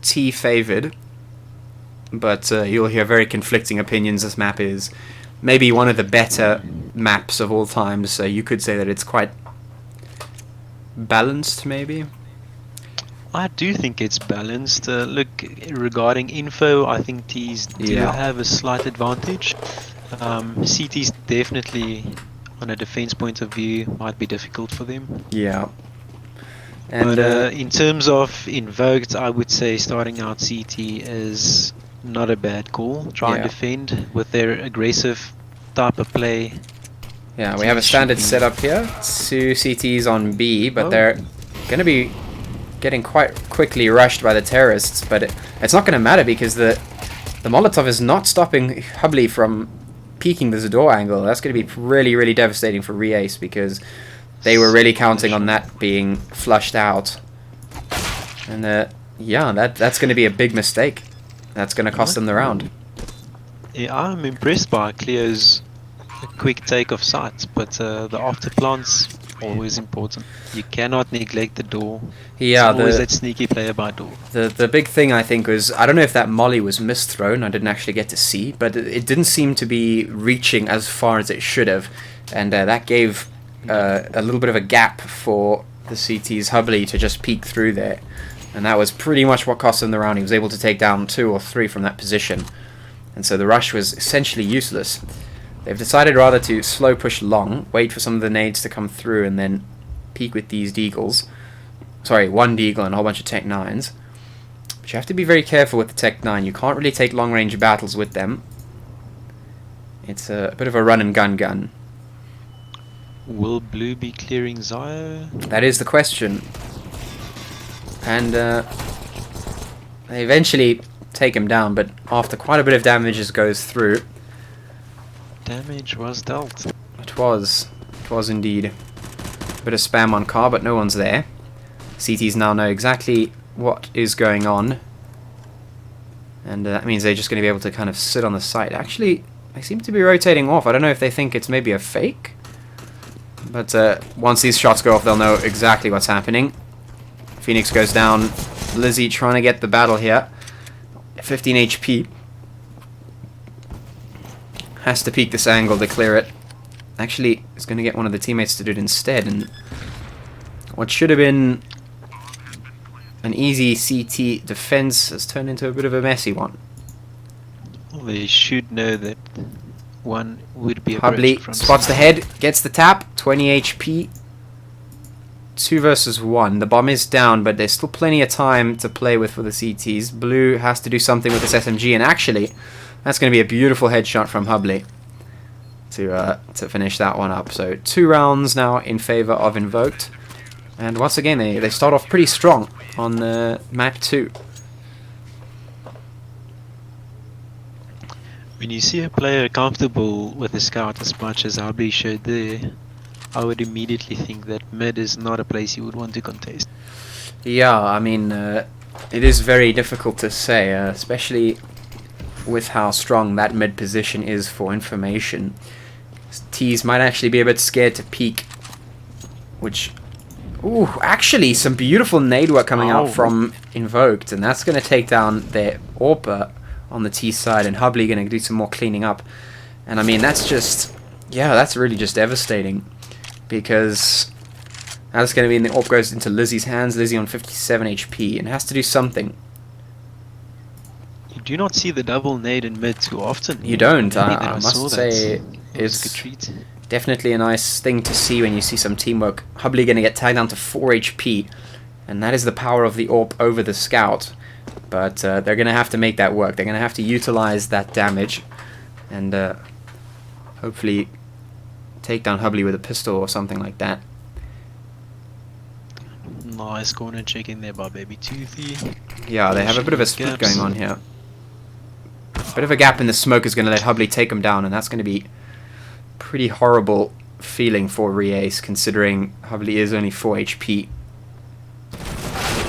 T favored, but you'll hear very conflicting opinions. This map is maybe one of the better maps of all time, so you could say that it's quite balanced, maybe. I do think it's balanced. Look, regarding info, I think T's do have a slight advantage. CT's definitely, on a defense point of view, might be difficult for them. Yeah. And but in terms of Invoked, I would say starting out CT is not a bad call. Try and defend with their aggressive type of play. Yeah, we have a standard setup here. 2 CTs on B, but they're going to be getting quite quickly rushed by the terrorists, but it's not going to matter because the the Molotov is not stopping Hubley from peeking the door angle. That's going to be really, really devastating for Re-Ace because they were really counting on that being flushed out. And yeah, that's going to be a big mistake. That's going to cost them the round. Yeah, I'm impressed by Cleo's quick take of sight, but the after plant's always important. You cannot neglect the door. Yeah, always that sneaky player by door. The big thing I think was, I don't know if that molly was misthrown. I didn't actually get to see, but it didn't seem to be reaching as far as it should have, and that gave a little bit of a gap for the CT's Hubley to just peek through there, and that was pretty much what cost him the round. He was able to take down 2 or 3 from that position, and so the rush was essentially useless. They've decided rather to slow push long, wait for some of the nades to come through, and then peek with these deagles. Sorry, 1 deagle and a whole bunch of Tech 9s. But you have to be very careful with the Tech 9. You can't really take long range battles with them. It's a bit of a run and gun. Will Blue be clearing Zio? That is the question. And they eventually take him down, but after quite a bit of damage as goes through. Damage was dealt. It was indeed. A bit of spam on car, but no one's there. CTs now know exactly what is going on, and that means they're just going to be able to kind of sit on the site. Actually, they seem to be rotating off. I don't know if they think it's maybe a fake, but once these shots go off, they'll know exactly what's happening. Phoenix goes down. Lizzie trying to get the battle here. 15 HP. Has to peek this angle to clear it. Actually, is going to get one of the teammates to do it instead, and what should have been an easy CT defense has turned into a bit of a messy one. They should know that one would be a Hubley from spots the head, gets the tap, 20 HP. 2 versus 1. The bomb is down, but there's still plenty of time to play with for the CTs. Blue has to do something with this SMG, and actually, that's going to be a beautiful headshot from Hubley to finish that one up. So 2 rounds now in favor of Invoked, and once again they start off pretty strong on map 2. When you see a player comfortable with the scout as much as Hubley showed there, I would immediately think that mid is not a place you would want to contest. Yeah, I mean, it is very difficult to say, especially with how strong that mid position is for information. T's might actually be a bit scared to peek, which... Ooh, actually, some beautiful nade work coming out from Invoked, and that's going to take down their AWPer on the T side, and Hubley going to do some more cleaning up. And I mean, that's just... Yeah, that's really just devastating, because that's going to mean the AWP goes into Lizzie's hands. Lizzie on 57 HP, and has to do something. You do not see the double nade in mid too often. You don't. I must say it's a good treat. Definitely a nice thing to see when you see some teamwork. Hubley going to get tagged down to 4 HP, and that is the power of the AWP over the scout. But they're going to have to make that work. They're going to have to utilize that damage, and hopefully take down Hubley with a pistol or something like that. Nice corner check in there by Baby Toothy. Yeah, they have a bit of a split going on here. A bit of a gap in the smoke is going to let Hubley take him down, and that's going to be pretty horrible feeling for Re-Ace, considering Hubley is only 4 HP.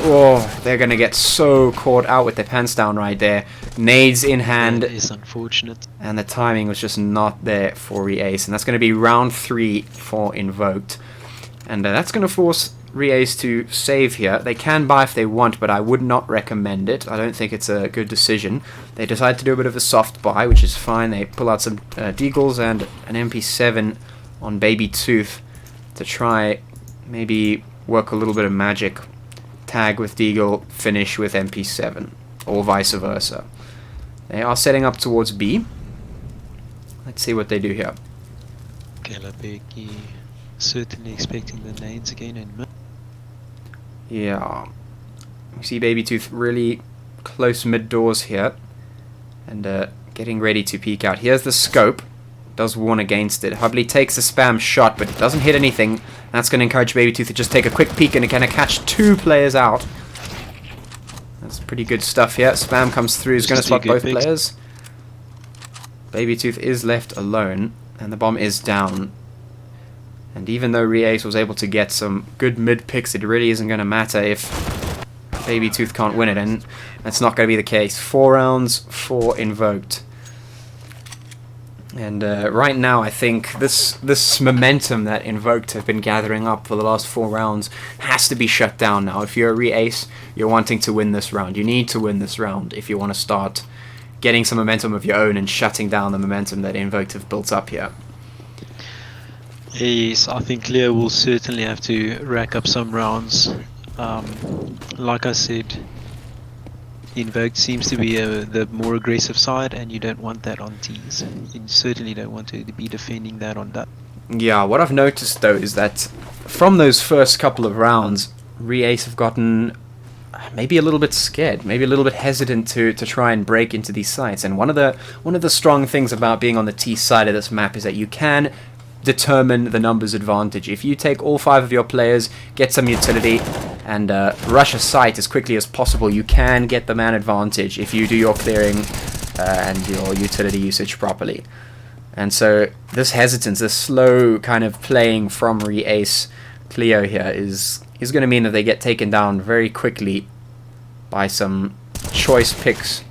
Oh, they're going to get so caught out with their pants down right there. Nades in hand. That is unfortunate. And the timing was just not there for Re-Ace. And that's going to be round 3 for Invoked. And that's going to force Re-Ace to save here. They can buy if they want, but I would not recommend it. I don't think it's a good decision. They decide to do a bit of a soft buy, which is fine. They pull out some deagles and an MP7 on Baby Tooth to try maybe work a little bit of magic. Tag with deagle, finish with MP7, or vice versa. They are setting up towards B. Let's see what they do here. Galabeki certainly expecting the nades again in mid. Yeah. We see Baby Tooth really close mid doors here, and getting ready to peek out. Here's the scope. Does warn against it. Hubley takes a spam shot, but it doesn't hit anything. That's going to encourage Baby Tooth to just take a quick peek and kind of catch 2 players out. That's pretty good stuff here. Spam comes through. He's going to spot both players. Babytooth is left alone, and the bomb is down. And even though Reace was able to get some good mid picks, it really isn't going to matter if Babytooth can't win it, and that's not going to be the case. 4 rounds for Invoked. And right now, I think this momentum that Invoked have been gathering up for the last 4 rounds has to be shut down now. If you're a Reace, you're wanting to win this round. You need to win this round if you want to start getting some momentum of your own and shutting down the momentum that Invoked have built up here. Yes, I think Leo will certainly have to rack up some rounds. Like I said, Invoked seems to be the more aggressive side, and you don't want that on tees. You certainly don't want to be defending that on that. Yeah, what I've noticed though is that from those first couple of rounds, Reace have gotten maybe a little bit scared, maybe a little bit hesitant to try and break into these sites. And one of the strong things about being on the T side of this map is that you can determine the numbers advantage. If you take all 5 of your players, get some utility, and rush a site as quickly as possible, you can get the man advantage if you do your clearing and your utility usage properly. And so this hesitance, this slow kind of playing from Reace Cleo here is going to mean that they get taken down very quickly by some choice picks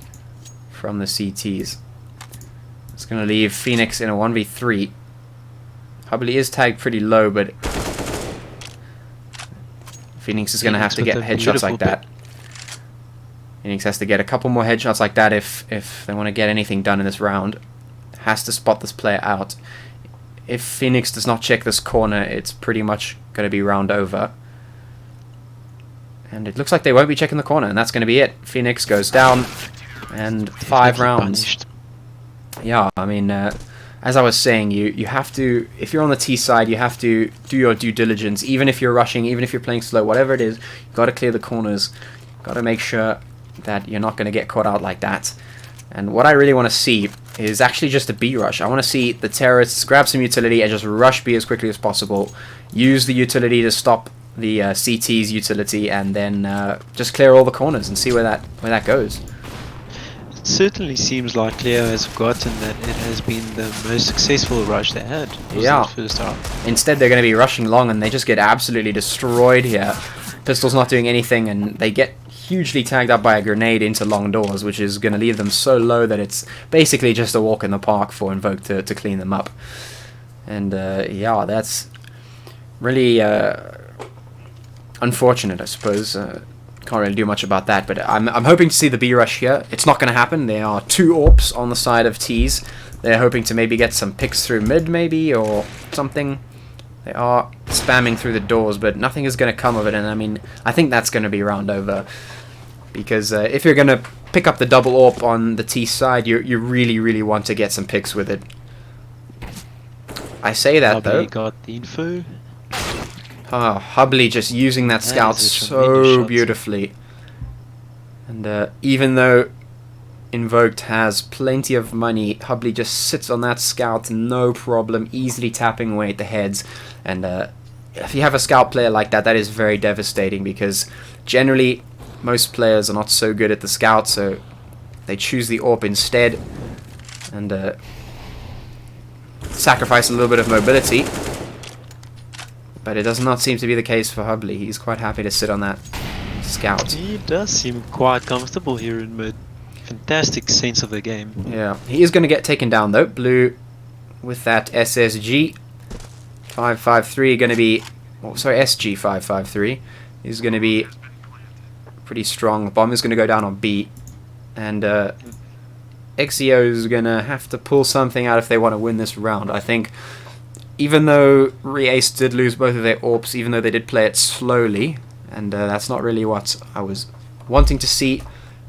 from the CTs. It's going to leave Phoenix in a 1v3. Hubley is tagged pretty low, but Phoenix is going to have to get headshots like that. Phoenix has to get a couple more headshots like that if they want to get anything done in this round. Has to spot this player out. If Phoenix does not check this corner, it's pretty much going to be round over. And it looks like they won't be checking the corner, and that's going to be it. Phoenix goes down, and 5 rounds. Punished. Yeah, I mean, as I was saying, you have to, if you're on the T side, you have to do your due diligence. Even if you're rushing, even if you're playing slow, whatever it is, you've got to clear the corners. You've got to make sure that you're not going to get caught out like that. And what I really want to see is actually just a B rush. I want to see the terrorists grab some utility and just rush B as quickly as possible. Use the utility to stop the CT's utility, and then just clear all the corners and see where that goes. It certainly seems like Leo has forgotten that it has been the most successful rush they had. Yeah. First half. Instead, they're going to be rushing long, and they just get absolutely destroyed here. Pistol's not doing anything, and they get hugely tagged up by a grenade into long doors, which is going to leave them so low that it's basically just a walk in the park for Invoked to clean them up. And yeah, that's really unfortunate, I suppose. Can't really do much about that, but I'm hoping to see the B rush here. It's not going to happen. There are 2 AWPs on the side of T's. They're hoping to maybe get some picks through mid, maybe, or something. They are spamming through the doors, but nothing is going to come of it. And I mean, I think that's going to be round over, because if you're going to pick up the double AWP on the T side, you really want to get some picks with it. I say that though. Got the info. Hubley just using that scout so beautifully. And even though Invoked has plenty of money, Hubley just sits on that scout, no problem, easily tapping away at the heads. And if you have a scout player like that, that is very devastating, because generally most players are not so good at the scout, so they choose the AWP instead and sacrifice a little bit of mobility. But it does not seem to be the case for Hubley. He's quite happy to sit on that scout. He does seem quite comfortable here in mid. Fantastic sense of the game. Yeah, he is going to get taken down though. Blue with that SSG 553 going to be, oh, sorry, SG 553 is going to be pretty strong. Bomb is going to go down on B, and XEO is going to have to pull something out if they want to win this round. I think, even though Reace did lose both of their AWPs, even though they did play it slowly, and that's not really what I was wanting to see,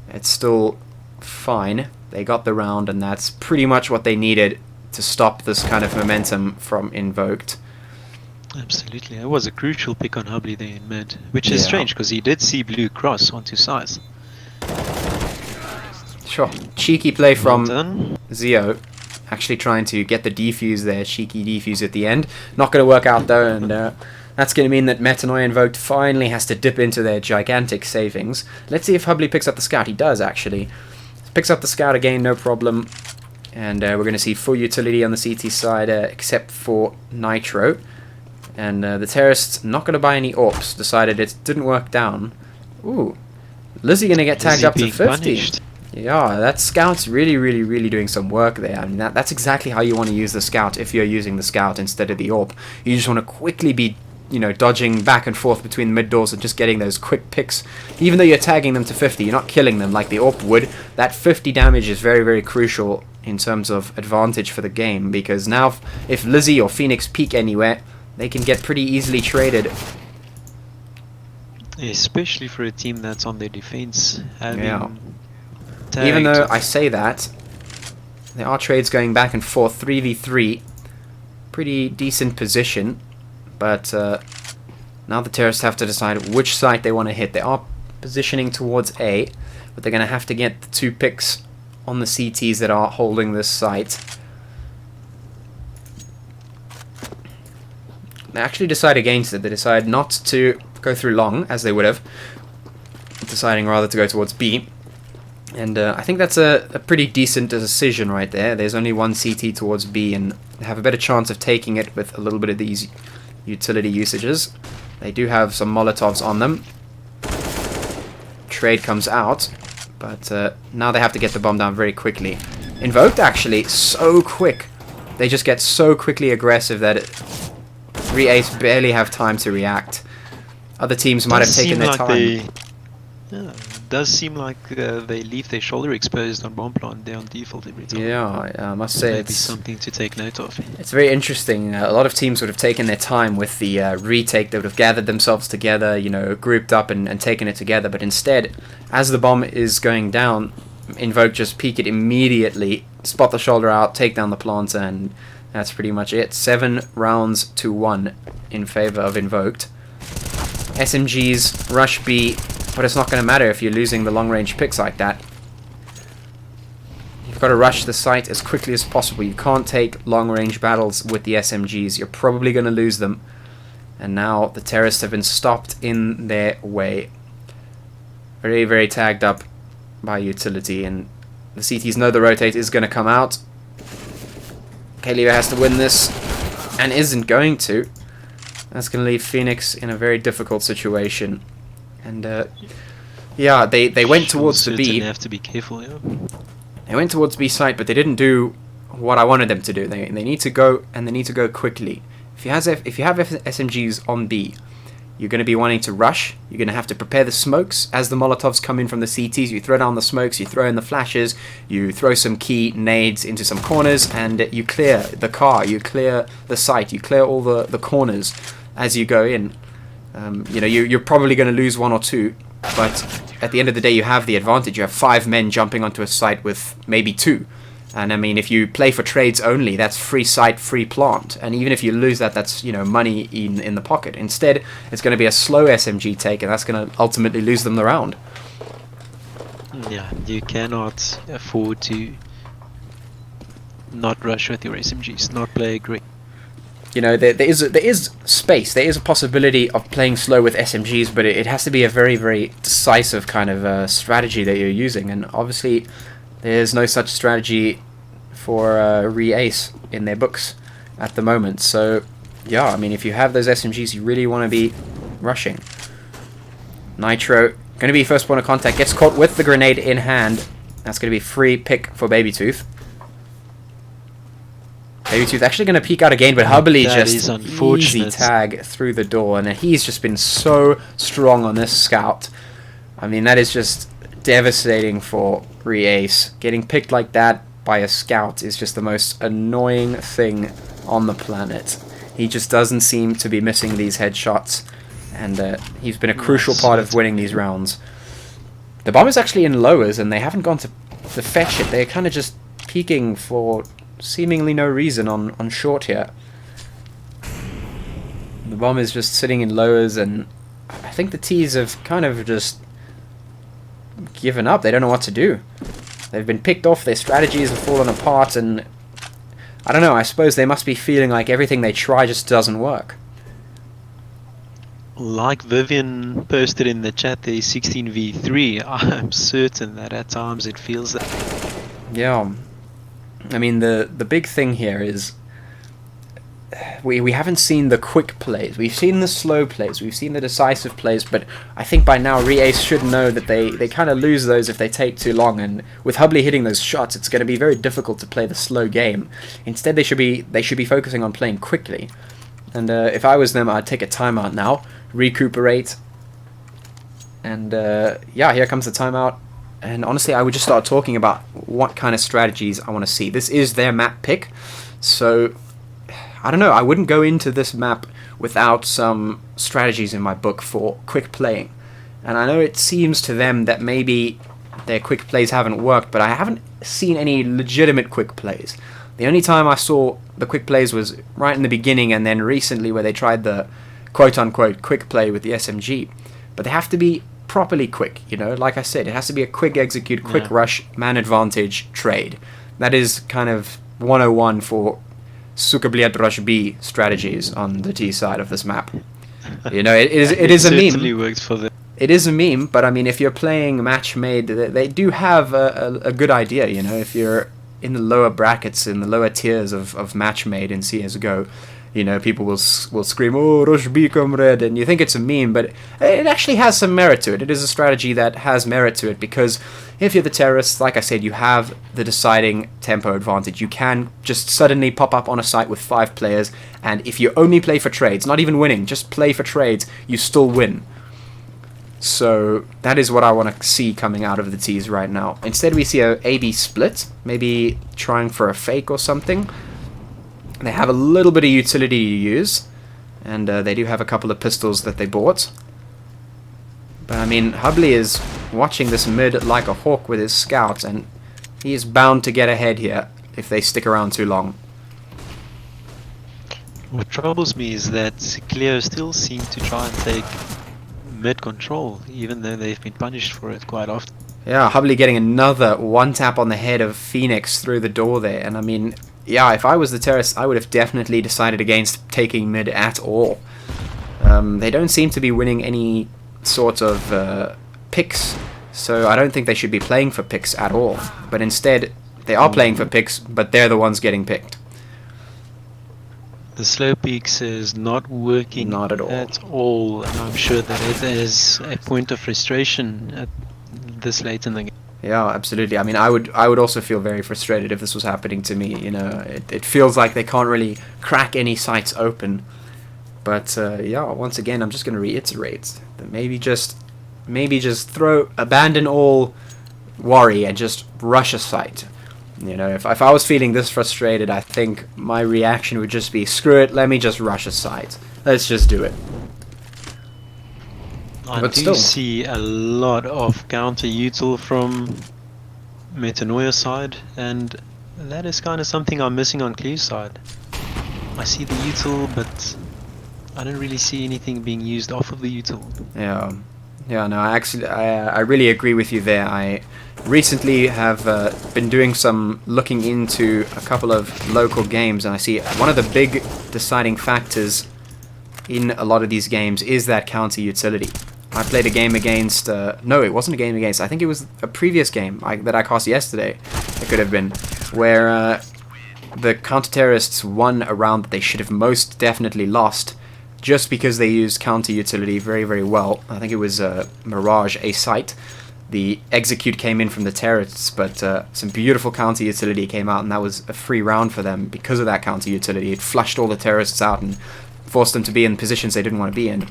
it's still fine. They got the round, and that's pretty much what they needed to stop this kind of momentum from Invoked. Absolutely. It was a crucial pick on Hubley there in mid, which is strange because he did see blue cross onto sides. Sure. Cheeky play from done. Zio. Actually trying to get the defuse there, cheeky defuse at the end. Not going to work out though, and that's going to mean that Metanoia Invoked finally has to dip into their gigantic savings. Let's see if Hubley picks up the scout. He does, actually. Picks up the scout again, no problem. And we're going to see full utility on the CT side, except for Nitro. And the Terrorists not going to buy any AWPs. Decided it didn't work down. Ooh. Lizzie going to get tagged up to 50. Punished. Yeah, that Scout's really doing some work there. I mean, that's exactly how you want to use the Scout if you're using the Scout instead of the AWP. You just want to quickly be, you know, dodging back and forth between the mid doors and just getting those quick picks. Even though you're tagging them to 50, you're not killing them like the AWP would. That 50 damage is very crucial in terms of advantage for the game, because now if Lizzie or Phoenix peek anywhere, they can get pretty easily traded. Especially for a team that's on their defense. Yeah. Tagged. Even though I say that, there are trades going back and forth, 3v3. Pretty decent position. But now the Terrorists have to decide which site they want to hit. They are positioning towards A, but they're going to have to get the 2 picks on the CTs that are holding this site. They actually decide against it. They decide not to go through long, as they would have, deciding rather to go towards B. And I think that's a pretty decent decision right there. There's only one CT towards B, and they have a better chance of taking it with a little bit of these utility usages. They do have some Molotovs on them. Trade comes out, but now they have to get the bomb down very quickly. Invoked, actually, so quick. They just get so quickly aggressive that Re-Ace barely have time to react. Other teams might have taken their time. It does seem like they leave their shoulder exposed on bomb plant. They're on default every time. Yeah, I must say it's something to take note of. It's very interesting. A lot of teams would have taken their time with the retake. They would have gathered themselves together, you know, grouped up and taken it together. But instead, as the bomb is going down, Invoke just peek it immediately, spot the shoulder out, take down the planter, and that's pretty much it. 7 rounds to 1 in favor of Invoked. SMGs rush B, but it's not going to matter if you're losing the long-range picks like that. You've got to rush the site as quickly as possible. You can't take long-range battles with the SMGs. You're probably going to lose them. And now the Terrorists have been stopped in their way. Very tagged up by utility, and the CTs know the rotate is going to come out. Kaleo has to win this, and isn't going to. That's going to leave Phoenix in a very difficult situation. And yeah, they went towards the B. Have to be careful, yeah. They went towards B site, but they didn't do what I wanted them to do. They need to go, and they need to go quickly. If you have SMGs on B, you're going to be wanting to rush. You're going to have to prepare the smokes. As the Molotovs come in from the CTs, you throw down the smokes, you throw in the flashes, you throw some key nades into some corners, and you clear the car, you clear the site, you clear all the corners as you go in. You know, you're probably going to lose 1 or 2, but at the end of the day, you have the advantage. You have 5 men jumping onto a site with maybe 2. And I mean, if you play for trades only, that's free site, free plant. And even if you lose that, that's, you know, money in the pocket. Instead, it's going to be a slow SMG take, and that's going to ultimately lose them the round. Yeah, you cannot afford to not rush with your SMGs, not play great. You know, there is space, there is a possibility of playing slow with SMGs, but it has to be a very decisive kind of strategy that you're using. And obviously, there's no such strategy for Re-Ace in their books at the moment. So, yeah, I mean, if you have those SMGs, you really want to be rushing. Nitro, going to be first point of contact, gets caught with the grenade in hand. That's going to be free pick for Baby Tooth. Baby Tooth actually going to peek out again, but Hubbly just easy tag through the door. And he's just been so strong on this scout. I mean, that is just devastating for Re-Ace. Getting picked like that by a scout is just the most annoying thing on the planet. He just doesn't seem to be missing these headshots, and he's been a crucial part of winning these rounds. The bomb is actually in lowers, and they haven't gone to fetch it. They're kind of just peeking for seemingly no reason on short here. The bomb is just sitting in lowers, and I think the T's have kind of just given up. They don't know what to do. They've been picked off, their strategies have fallen apart, and I don't know, I suppose they must be feeling like everything they try just doesn't work. Like Vivian posted in the chat, there 16v3, I'm certain that at times it feels that. Yeah. I mean, the big thing here is we haven't seen the quick plays. We've seen the slow plays. We've seen the decisive plays. But I think by now Reace should know that they kind of lose those if they take too long. And with Hubley hitting those shots, it's going to be very difficult to play the slow game. Instead, they should be focusing on playing quickly. And if I was them, I'd take a timeout now, recuperate. And yeah, here comes the timeout. And honestly, I would just start talking about what kind of strategies I want to see. This is their map pick, so I don't know. I wouldn't go into this map without some strategies in my book for quick playing. And I know it seems to them that maybe their quick plays haven't worked, but I haven't seen any legitimate quick plays. The only time I saw the quick plays was right in the beginning, and then recently where they tried the quote-unquote quick play with the SMG. But they have to be properly quick, you know, like I said, it has to be a quick execute, quick rush, man advantage trade. That is kind of 101 for Sukabliad Rush B strategies on the T side of this map. You know, it is a meme. Works for them. It is a meme, but I mean, if you're playing match made, they do have a good idea, you know, if you're in the lower brackets, in the lower tiers of match made in CSGO, you know, people will scream, "Oh, Rush B, comrade," and you think it's a meme, but it actually has some merit to it. It is a strategy that has merit to it, because if you're the terrorists, like I said, you have the deciding tempo advantage. You can just suddenly pop up on a site with 5 players, and if you only play for trades, not even winning, just play for trades, you still win. So that is what I want to see coming out of the T's right now. Instead, we see a A-B split, maybe trying for a fake or something. They have a little bit of utility to use, and they do have a couple of pistols that they bought. But I mean, Hubley is watching this mid like a hawk with his scouts, and he is bound to get ahead here if they stick around too long. What troubles me is that Cleo still seem to try and take mid control, even though they've been punished for it quite often. Yeah, Hubley getting another one tap on the head of Phoenix through the door there, and I mean, yeah, if I was the terrorist, I would have definitely decided against taking mid at all. They don't seem to be winning any sort of picks, so I don't think they should be playing for picks at all. But instead, they are playing for picks, but they're the ones getting picked. The slow peaks is not working Not at all. And I'm sure that it is a point of frustration at this late in the game. Yeah, absolutely. I mean, I would also feel very frustrated if this was happening to me. You know, it feels like they can't really crack any sites open. But yeah, once again, I'm just going to reiterate that maybe just abandon all worry and just rush a site. You know, if I was feeling this frustrated, I think my reaction would just be, screw it, let me just rush a site. Let's just do it. I do see a lot of counter-util from Metanoia side, and that is kind of something I'm missing on Cleve's side. I see the util, but I don't really see anything being used off of the util. Yeah, no, I really agree with you there. I recently have been doing some looking into a couple of local games, and I see one of the big deciding factors in a lot of these games is that counter utility. I played a game against, no, it wasn't a game against, I think it was a previous game that I cast yesterday, it could have been, where the counter-terrorists won a round that they should have most definitely lost, just because they used counter utility very, very well. I think it was Mirage, a site. The execute came in from the terrorists, but some beautiful counter utility came out, and that was a free round for them because of that counter utility. It flushed all the terrorists out and forced them to be in positions they didn't want to be in.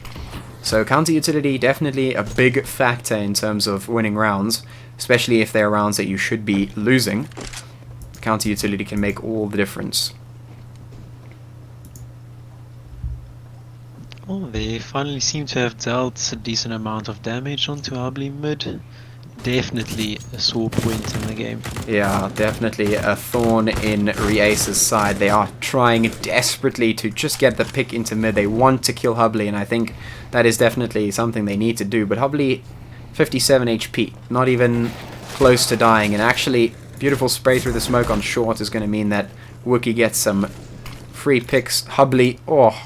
So counter utility, definitely a big factor in terms of winning rounds, especially if they're rounds that you should be losing. Counter utility can make all the difference. Oh, they finally seem to have dealt a decent amount of damage onto Hubley mid. Definitely a sore point in the game. Yeah, definitely a thorn in Reace's side. They are trying desperately to just get the pick into mid. They want to kill Hubley, and I think that is definitely something they need to do. But Hubley, 57 HP, not even close to dying. And actually, beautiful spray through the smoke on short is going to mean that Wookie gets some free picks. Hubley, oh,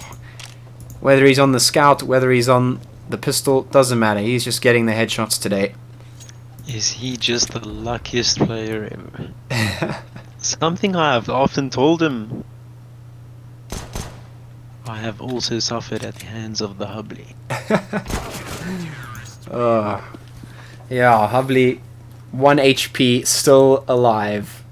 whether he's on the scout, whether he's on the pistol, doesn't matter. He's just getting the headshots today. Is he just the luckiest player ever? Something I have often told him. I have also suffered at the hands of the Hubley. Yeah, Hubley, 1 HP, still alive.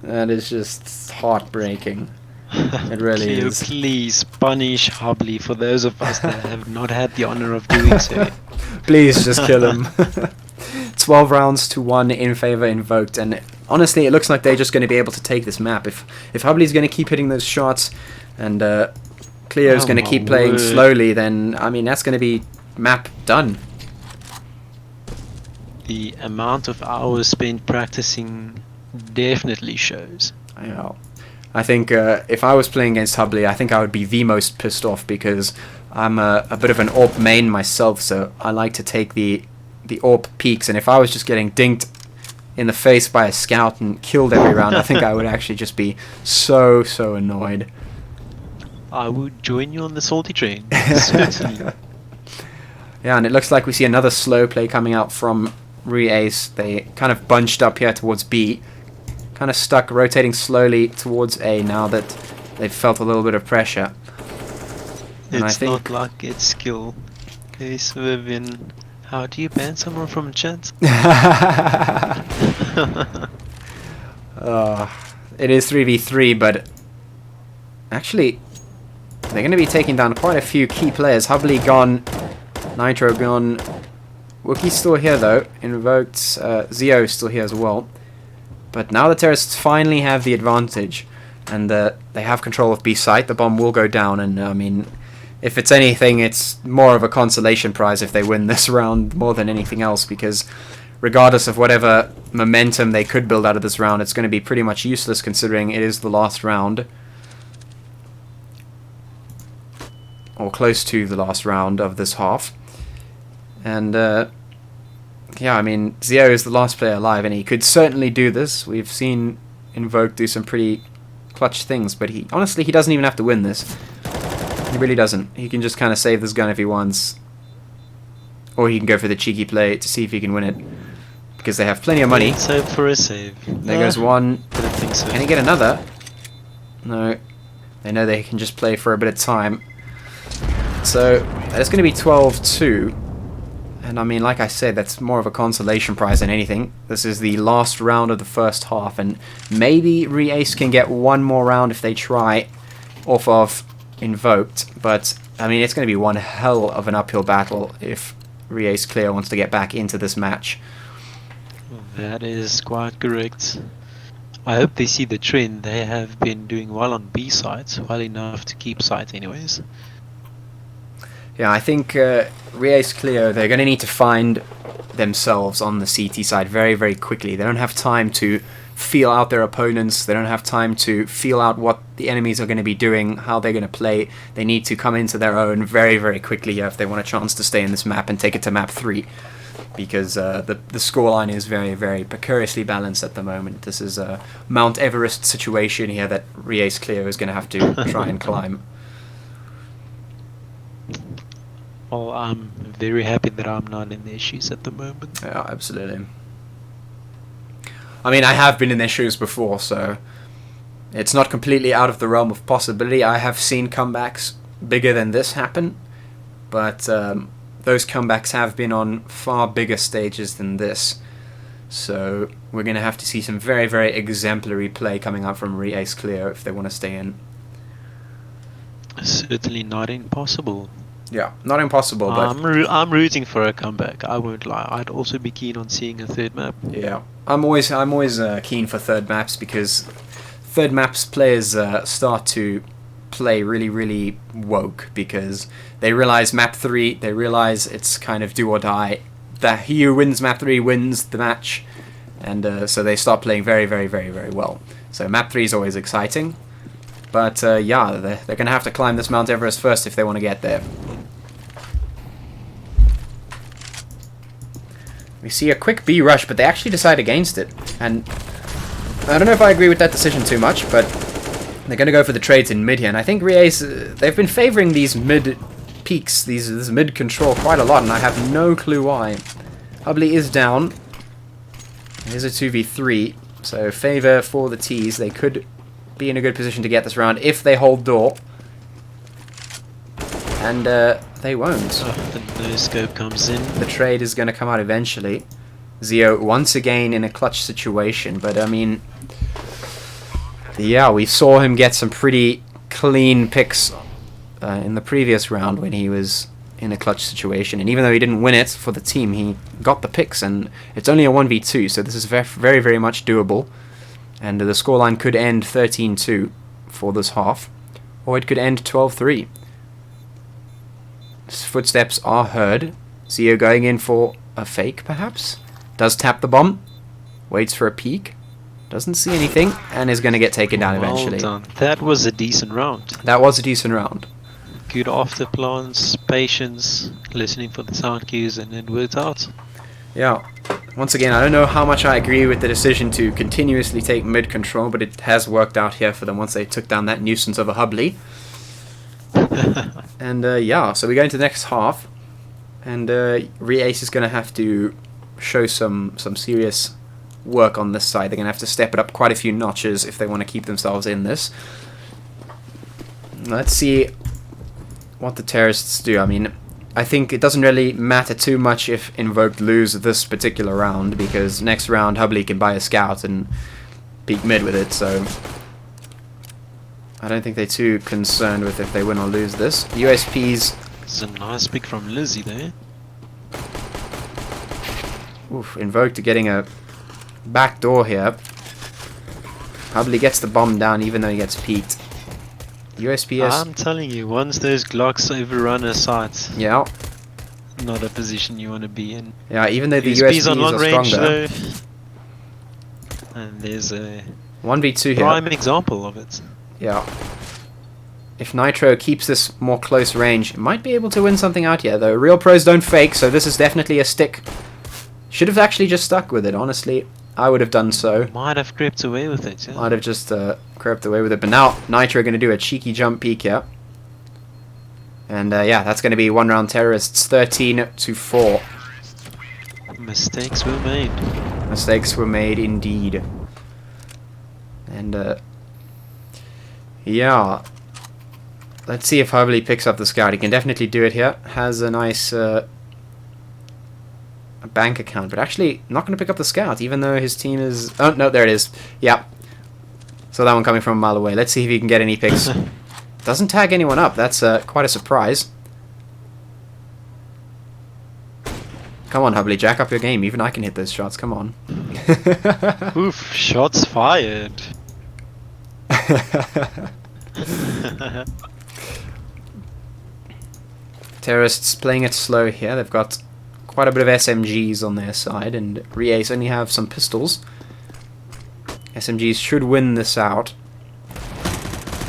That is just heartbreaking. It really Cleo, is. please punish Hubley for those of us that have not had the honor of doing so. Please just kill him. 12 rounds to 1 in favor Invoked, and honestly, it looks like they're just going to be able to take this map. If Hubley's going to keep hitting those shots, and Cleo's going to keep playing slowly, then I mean that's going to be map done. The amount of hours spent practicing definitely shows. Yeah. I think if I was playing against Hubley, I think I would be the most pissed off because I'm a bit of an AWP main myself, so I like to take the AWP peaks, and if I was just getting dinked in the face by a scout and killed every round, I think I would actually just be so annoyed. I would join you on the salty train, certainly. Yeah, and it looks like we see another slow play coming out from Re-Ace. They kind of bunched up here towards B. Kind of stuck, rotating slowly towards A now that they've felt a little bit of pressure. And It's not luck, it's skill. Okay, so Vivian, how do you ban someone from chat? It is 3v3, but actually they're going to be taking down quite a few key players. Hubley gone, Nitro gone, Wookie's still here though, Invoked, Zio still here as well. But now the terrorists finally have the advantage, and they have control of B site. The bomb will go down, and I mean, if it's anything, it's more of a consolation prize if they win this round more than anything else, because regardless of whatever momentum they could build out of this round, it's going to be pretty much useless considering it is the last round. Or close to the last round of this half. And yeah, I mean, Zio is the last player alive, and he could certainly do this. We've seen Invoke do some pretty clutch things, but he honestly, he doesn't even have to win this. He really doesn't. He can just kind of save this gun if he wants. Or he can go for the cheeky play to see if he can win it. Because they have plenty of money. Let's hope for a save. There goes one. Didn't think so. Can he get another? No. They know they can just play for a bit of time. So, it's going to be 12-2. And I mean, like I said, that's more of a consolation prize than anything. This is the last round of the first half, and maybe Re-Ace can get one more round if they try off of Invoked. But, I mean, it's going to be one hell of an uphill battle if Re-Ace Clear wants to get back into this match. That is quite correct. I hope they see the trend. They have been doing well on B sites, well enough to keep site anyways. Yeah, I think Re-Ace Cleo, they're going to need to find themselves on the CT side very, very quickly. They don't have time to feel out their opponents. They don't have time to feel out what the enemies are going to be doing, how they're going to play. They need to come into their own very, very quickly if they want a chance to stay in this map and take it to map 3. Because the scoreline is very, very precariously balanced at the moment. This is a Mount Everest situation here that Re-Ace Cleo is going to have to try and climb. Well, I'm very happy that I'm not in their shoes at the moment. Yeah, absolutely. I mean, I have been in their shoes before, so it's not completely out of the realm of possibility. I have seen comebacks bigger than this happen, but those comebacks have been on far bigger stages than this. So we're going to have to see some very, very exemplary play coming out from Re-Ace Cleo if they want to stay in. Certainly not impossible. Yeah, not impossible, but I'm rooting for a comeback. I won't lie. I'd also be keen on seeing a third map. yeah, I'm always keen for third maps, because third maps players start to play really, really woke, because they realize map 3, they realize it's kind of do or die. That he who wins map 3 wins the match, and so they start playing very, very, very, very well. So map 3 is always exciting, but yeah, they're going to have to climb this Mount Everest first if they want to get there. We see a quick B rush, but they actually decide against it. And I don't know if I agree with that decision too much, but they're going to go for the trades in mid here. And I think Re-Ace, they've been favoring these mid peaks, this mid control quite a lot, and I have no clue why. Hubley is down. Here's a 2v3. So favor for the T's. They could be in a good position to get this round if they hold door. And they won't. The no scope comes in. The trade is going to come out eventually. Zio once again in a clutch situation, but I mean, yeah, we saw him get some pretty clean picks in the previous round when he was in a clutch situation, and even though he didn't win it for the team, he got the picks, and it's only a 1v2, so this is very, very much doable, and the scoreline could end 13-2 for this half, or it could end 12-3. Footsteps are heard. Zio going in for a fake, perhaps? Does tap the bomb, waits for a peek, doesn't see anything, and is going to get taken down eventually. Well done. That was a decent round. That was a decent round. Good after plans, patience, listening for the sound cues, and it worked out. Yeah. Once again, I don't know how much I agree with the decision to continuously take mid control, but it has worked out here for them once they took down that nuisance of a Hubley. And yeah, so we go into the next half, and Re-Ace is going to have to show some serious work on this side. They're going to have to step it up quite a few notches if they want to keep themselves in this. Let's see what the terrorists do. I mean, I think it doesn't really matter too much if Invoked lose this particular round, because next round Hubley can buy a scout and peek mid with it, so I don't think they're too concerned with if they win or lose this. USPs. It's a nice pick from Lizzie there. Oof, Invoked getting a back door here. Hubley gets the bomb down even though he gets peeked. USPS. I'm telling you, once those Glocks overrun a site, Yeah. not a position you want to be in. Yeah, even though the USP's USPs on long are range stronger. though. And there's a 1v2 here. prime example of it. Yeah. If Nitro keeps this more close range, might be able to win something out here, though. Real pros don't fake, so this is definitely a stick. Should have actually just stuck with it, honestly. I would have done so. Might have crept away with it, yeah. Might have just crept away with it. But now, Nitro are going to do a cheeky jump peek here. And yeah, that's going to be one round terrorists, 13-4. Mistakes were made. Mistakes were made indeed. And yeah. Let's see if Hubley picks up the scout. He can definitely do it here. Has a nice bank account, but actually not going to pick up the scout, even though his team is... Oh, no, there it is. Yeah. So that one coming from a mile away. Let's see if he can get any picks. Doesn't tag anyone up. That's quite a surprise. Come on, Hubley, jack up your game. Even I can hit those shots. Come on. Oof, shots fired. Terrorists playing it slow here. They've got quite a bit of SMGs on their side, and Re-Ace only have some pistols. SMGs should win this out.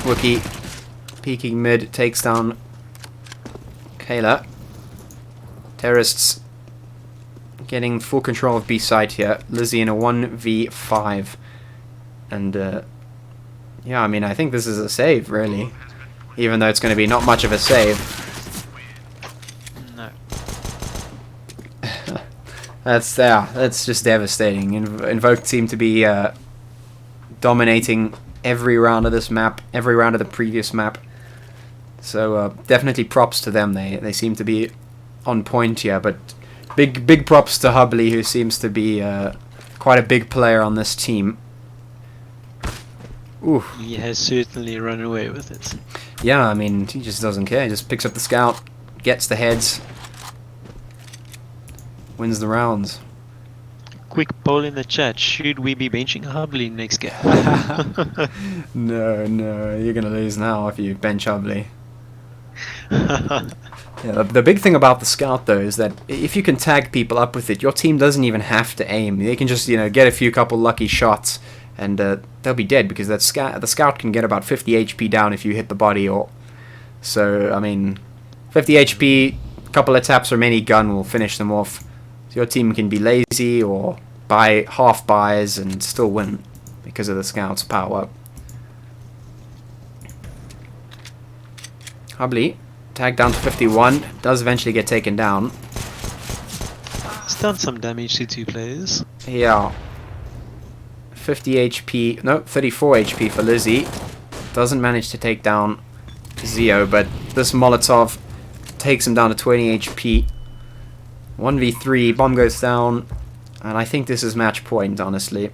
Wookie peeking mid takes down Kayla. Terrorists getting full control of B side here. Lizzie in a 1v5. And yeah, I mean, I think this is a save, really. Even though it's going to be not much of a save. No. That's just devastating. Invoked seem to be dominating every round of this map, every round of the previous map. So definitely props to them. They seem to be on point here, but big props to Hubley, who seems to be quite a big player on this team. Ooh. He has certainly run away with it. Yeah, I mean, he just doesn't care. He just picks up the scout, gets the heads, wins the rounds. Quick poll in the chat: should we be benching Hubley next game? No, you're gonna lose now if you bench Hubley. Yeah, the big thing about the scout though is that if you can tag people up with it, your team doesn't even have to aim. They can just get a couple lucky shots, and they'll be dead, because the scout can get about 50 HP down if you hit the body. Or so I mean, 50 HP, couple of taps from any gun will finish them off. So your team can be lazy or buy half buys and still win because of the scout's power. Hubley, tag down to 51, does eventually get taken down. It's done some damage to two players. Yeah. 50 HP, no, 34 HP for Lizzie. Doesn't manage to take down Zio, but this Molotov takes him down to 20 HP. 1v3, bomb goes down, and I think this is match point, honestly.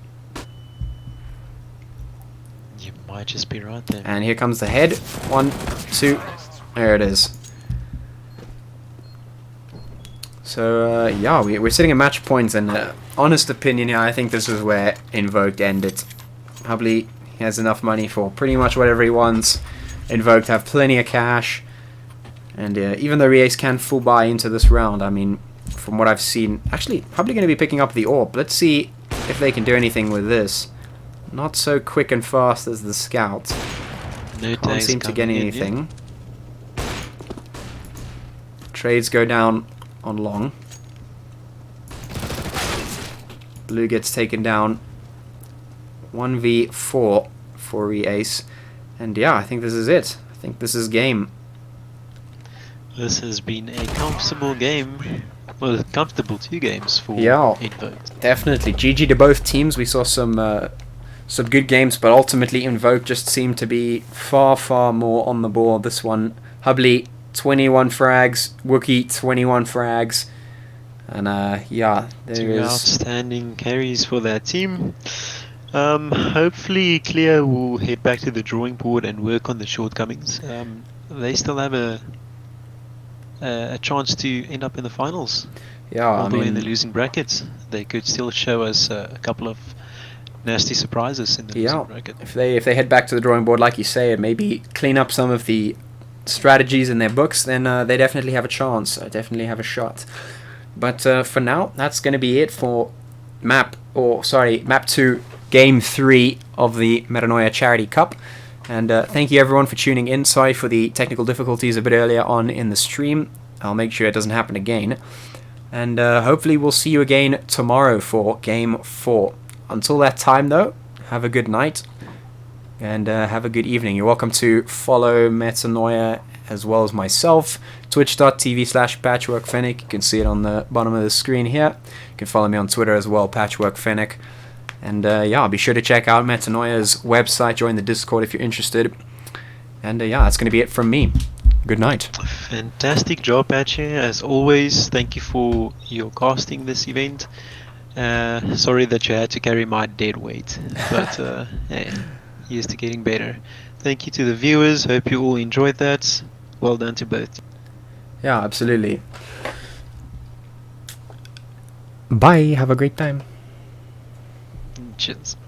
You might just be right there. And here comes the head. 1, 2, there it is. So, yeah, we're sitting at match points, and honest opinion here, I think this is where Invoked ended. Probably he has enough money for pretty much whatever he wants. Invoked have plenty of cash, and even though Reace can full buy into this round, I mean, from what I've seen, actually, probably going to be picking up the orb. Let's see if they can do anything with this. Not so quick and fast as the scout. No Can't seem to get anything. Trades go down on long. Blue gets taken down. 1v4 for Reace. And yeah, I think this is it. I think this is game. This has been a comfortable game. Well, comfortable 2 games for Invoked. Definitely. GG to both teams. We saw some good games, but ultimately Invoked just seemed to be far more on the board. This one, Hubley 21 frags, Wookie 21 frags, and yeah, there 2 is outstanding carries for that team. Hopefully Cleo will head back to the drawing board and work on the shortcomings. They still have a chance to end up in the finals. Yeah, although in the losing brackets, they could still show us a couple of nasty surprises in the losing bracket. If they head back to the drawing board, like you say, and maybe clean up some of the strategies in their books, then they definitely have a chance. Definitely have a shot. But for now, that's going to be it for map 2, game 3 of the METANOIA Charity Cup. And thank you everyone for tuning in. Sorry for the technical difficulties a bit earlier on in the stream. I'll make sure it doesn't happen again. And hopefully we'll see you again tomorrow for game 4. Until that time though, have a good night. And have a good evening. You're welcome to follow METANOIA as well as myself. Twitch.tv/PatchworkFennec. You can see it on the bottom of the screen here. You can follow me on Twitter as well, PatchworkFennec. And yeah, be sure to check out METANOIA's website, join the Discord if you're interested. And yeah, that's going to be it from me. Good night. Fantastic job, Patchy. As always, thank you for your casting this event. Sorry that you had to carry my dead weight, but hey, here's to getting better. Thank you to the viewers. Hope you all enjoyed that. Well done to both. Yeah, absolutely. Bye. Have a great time. Cheers.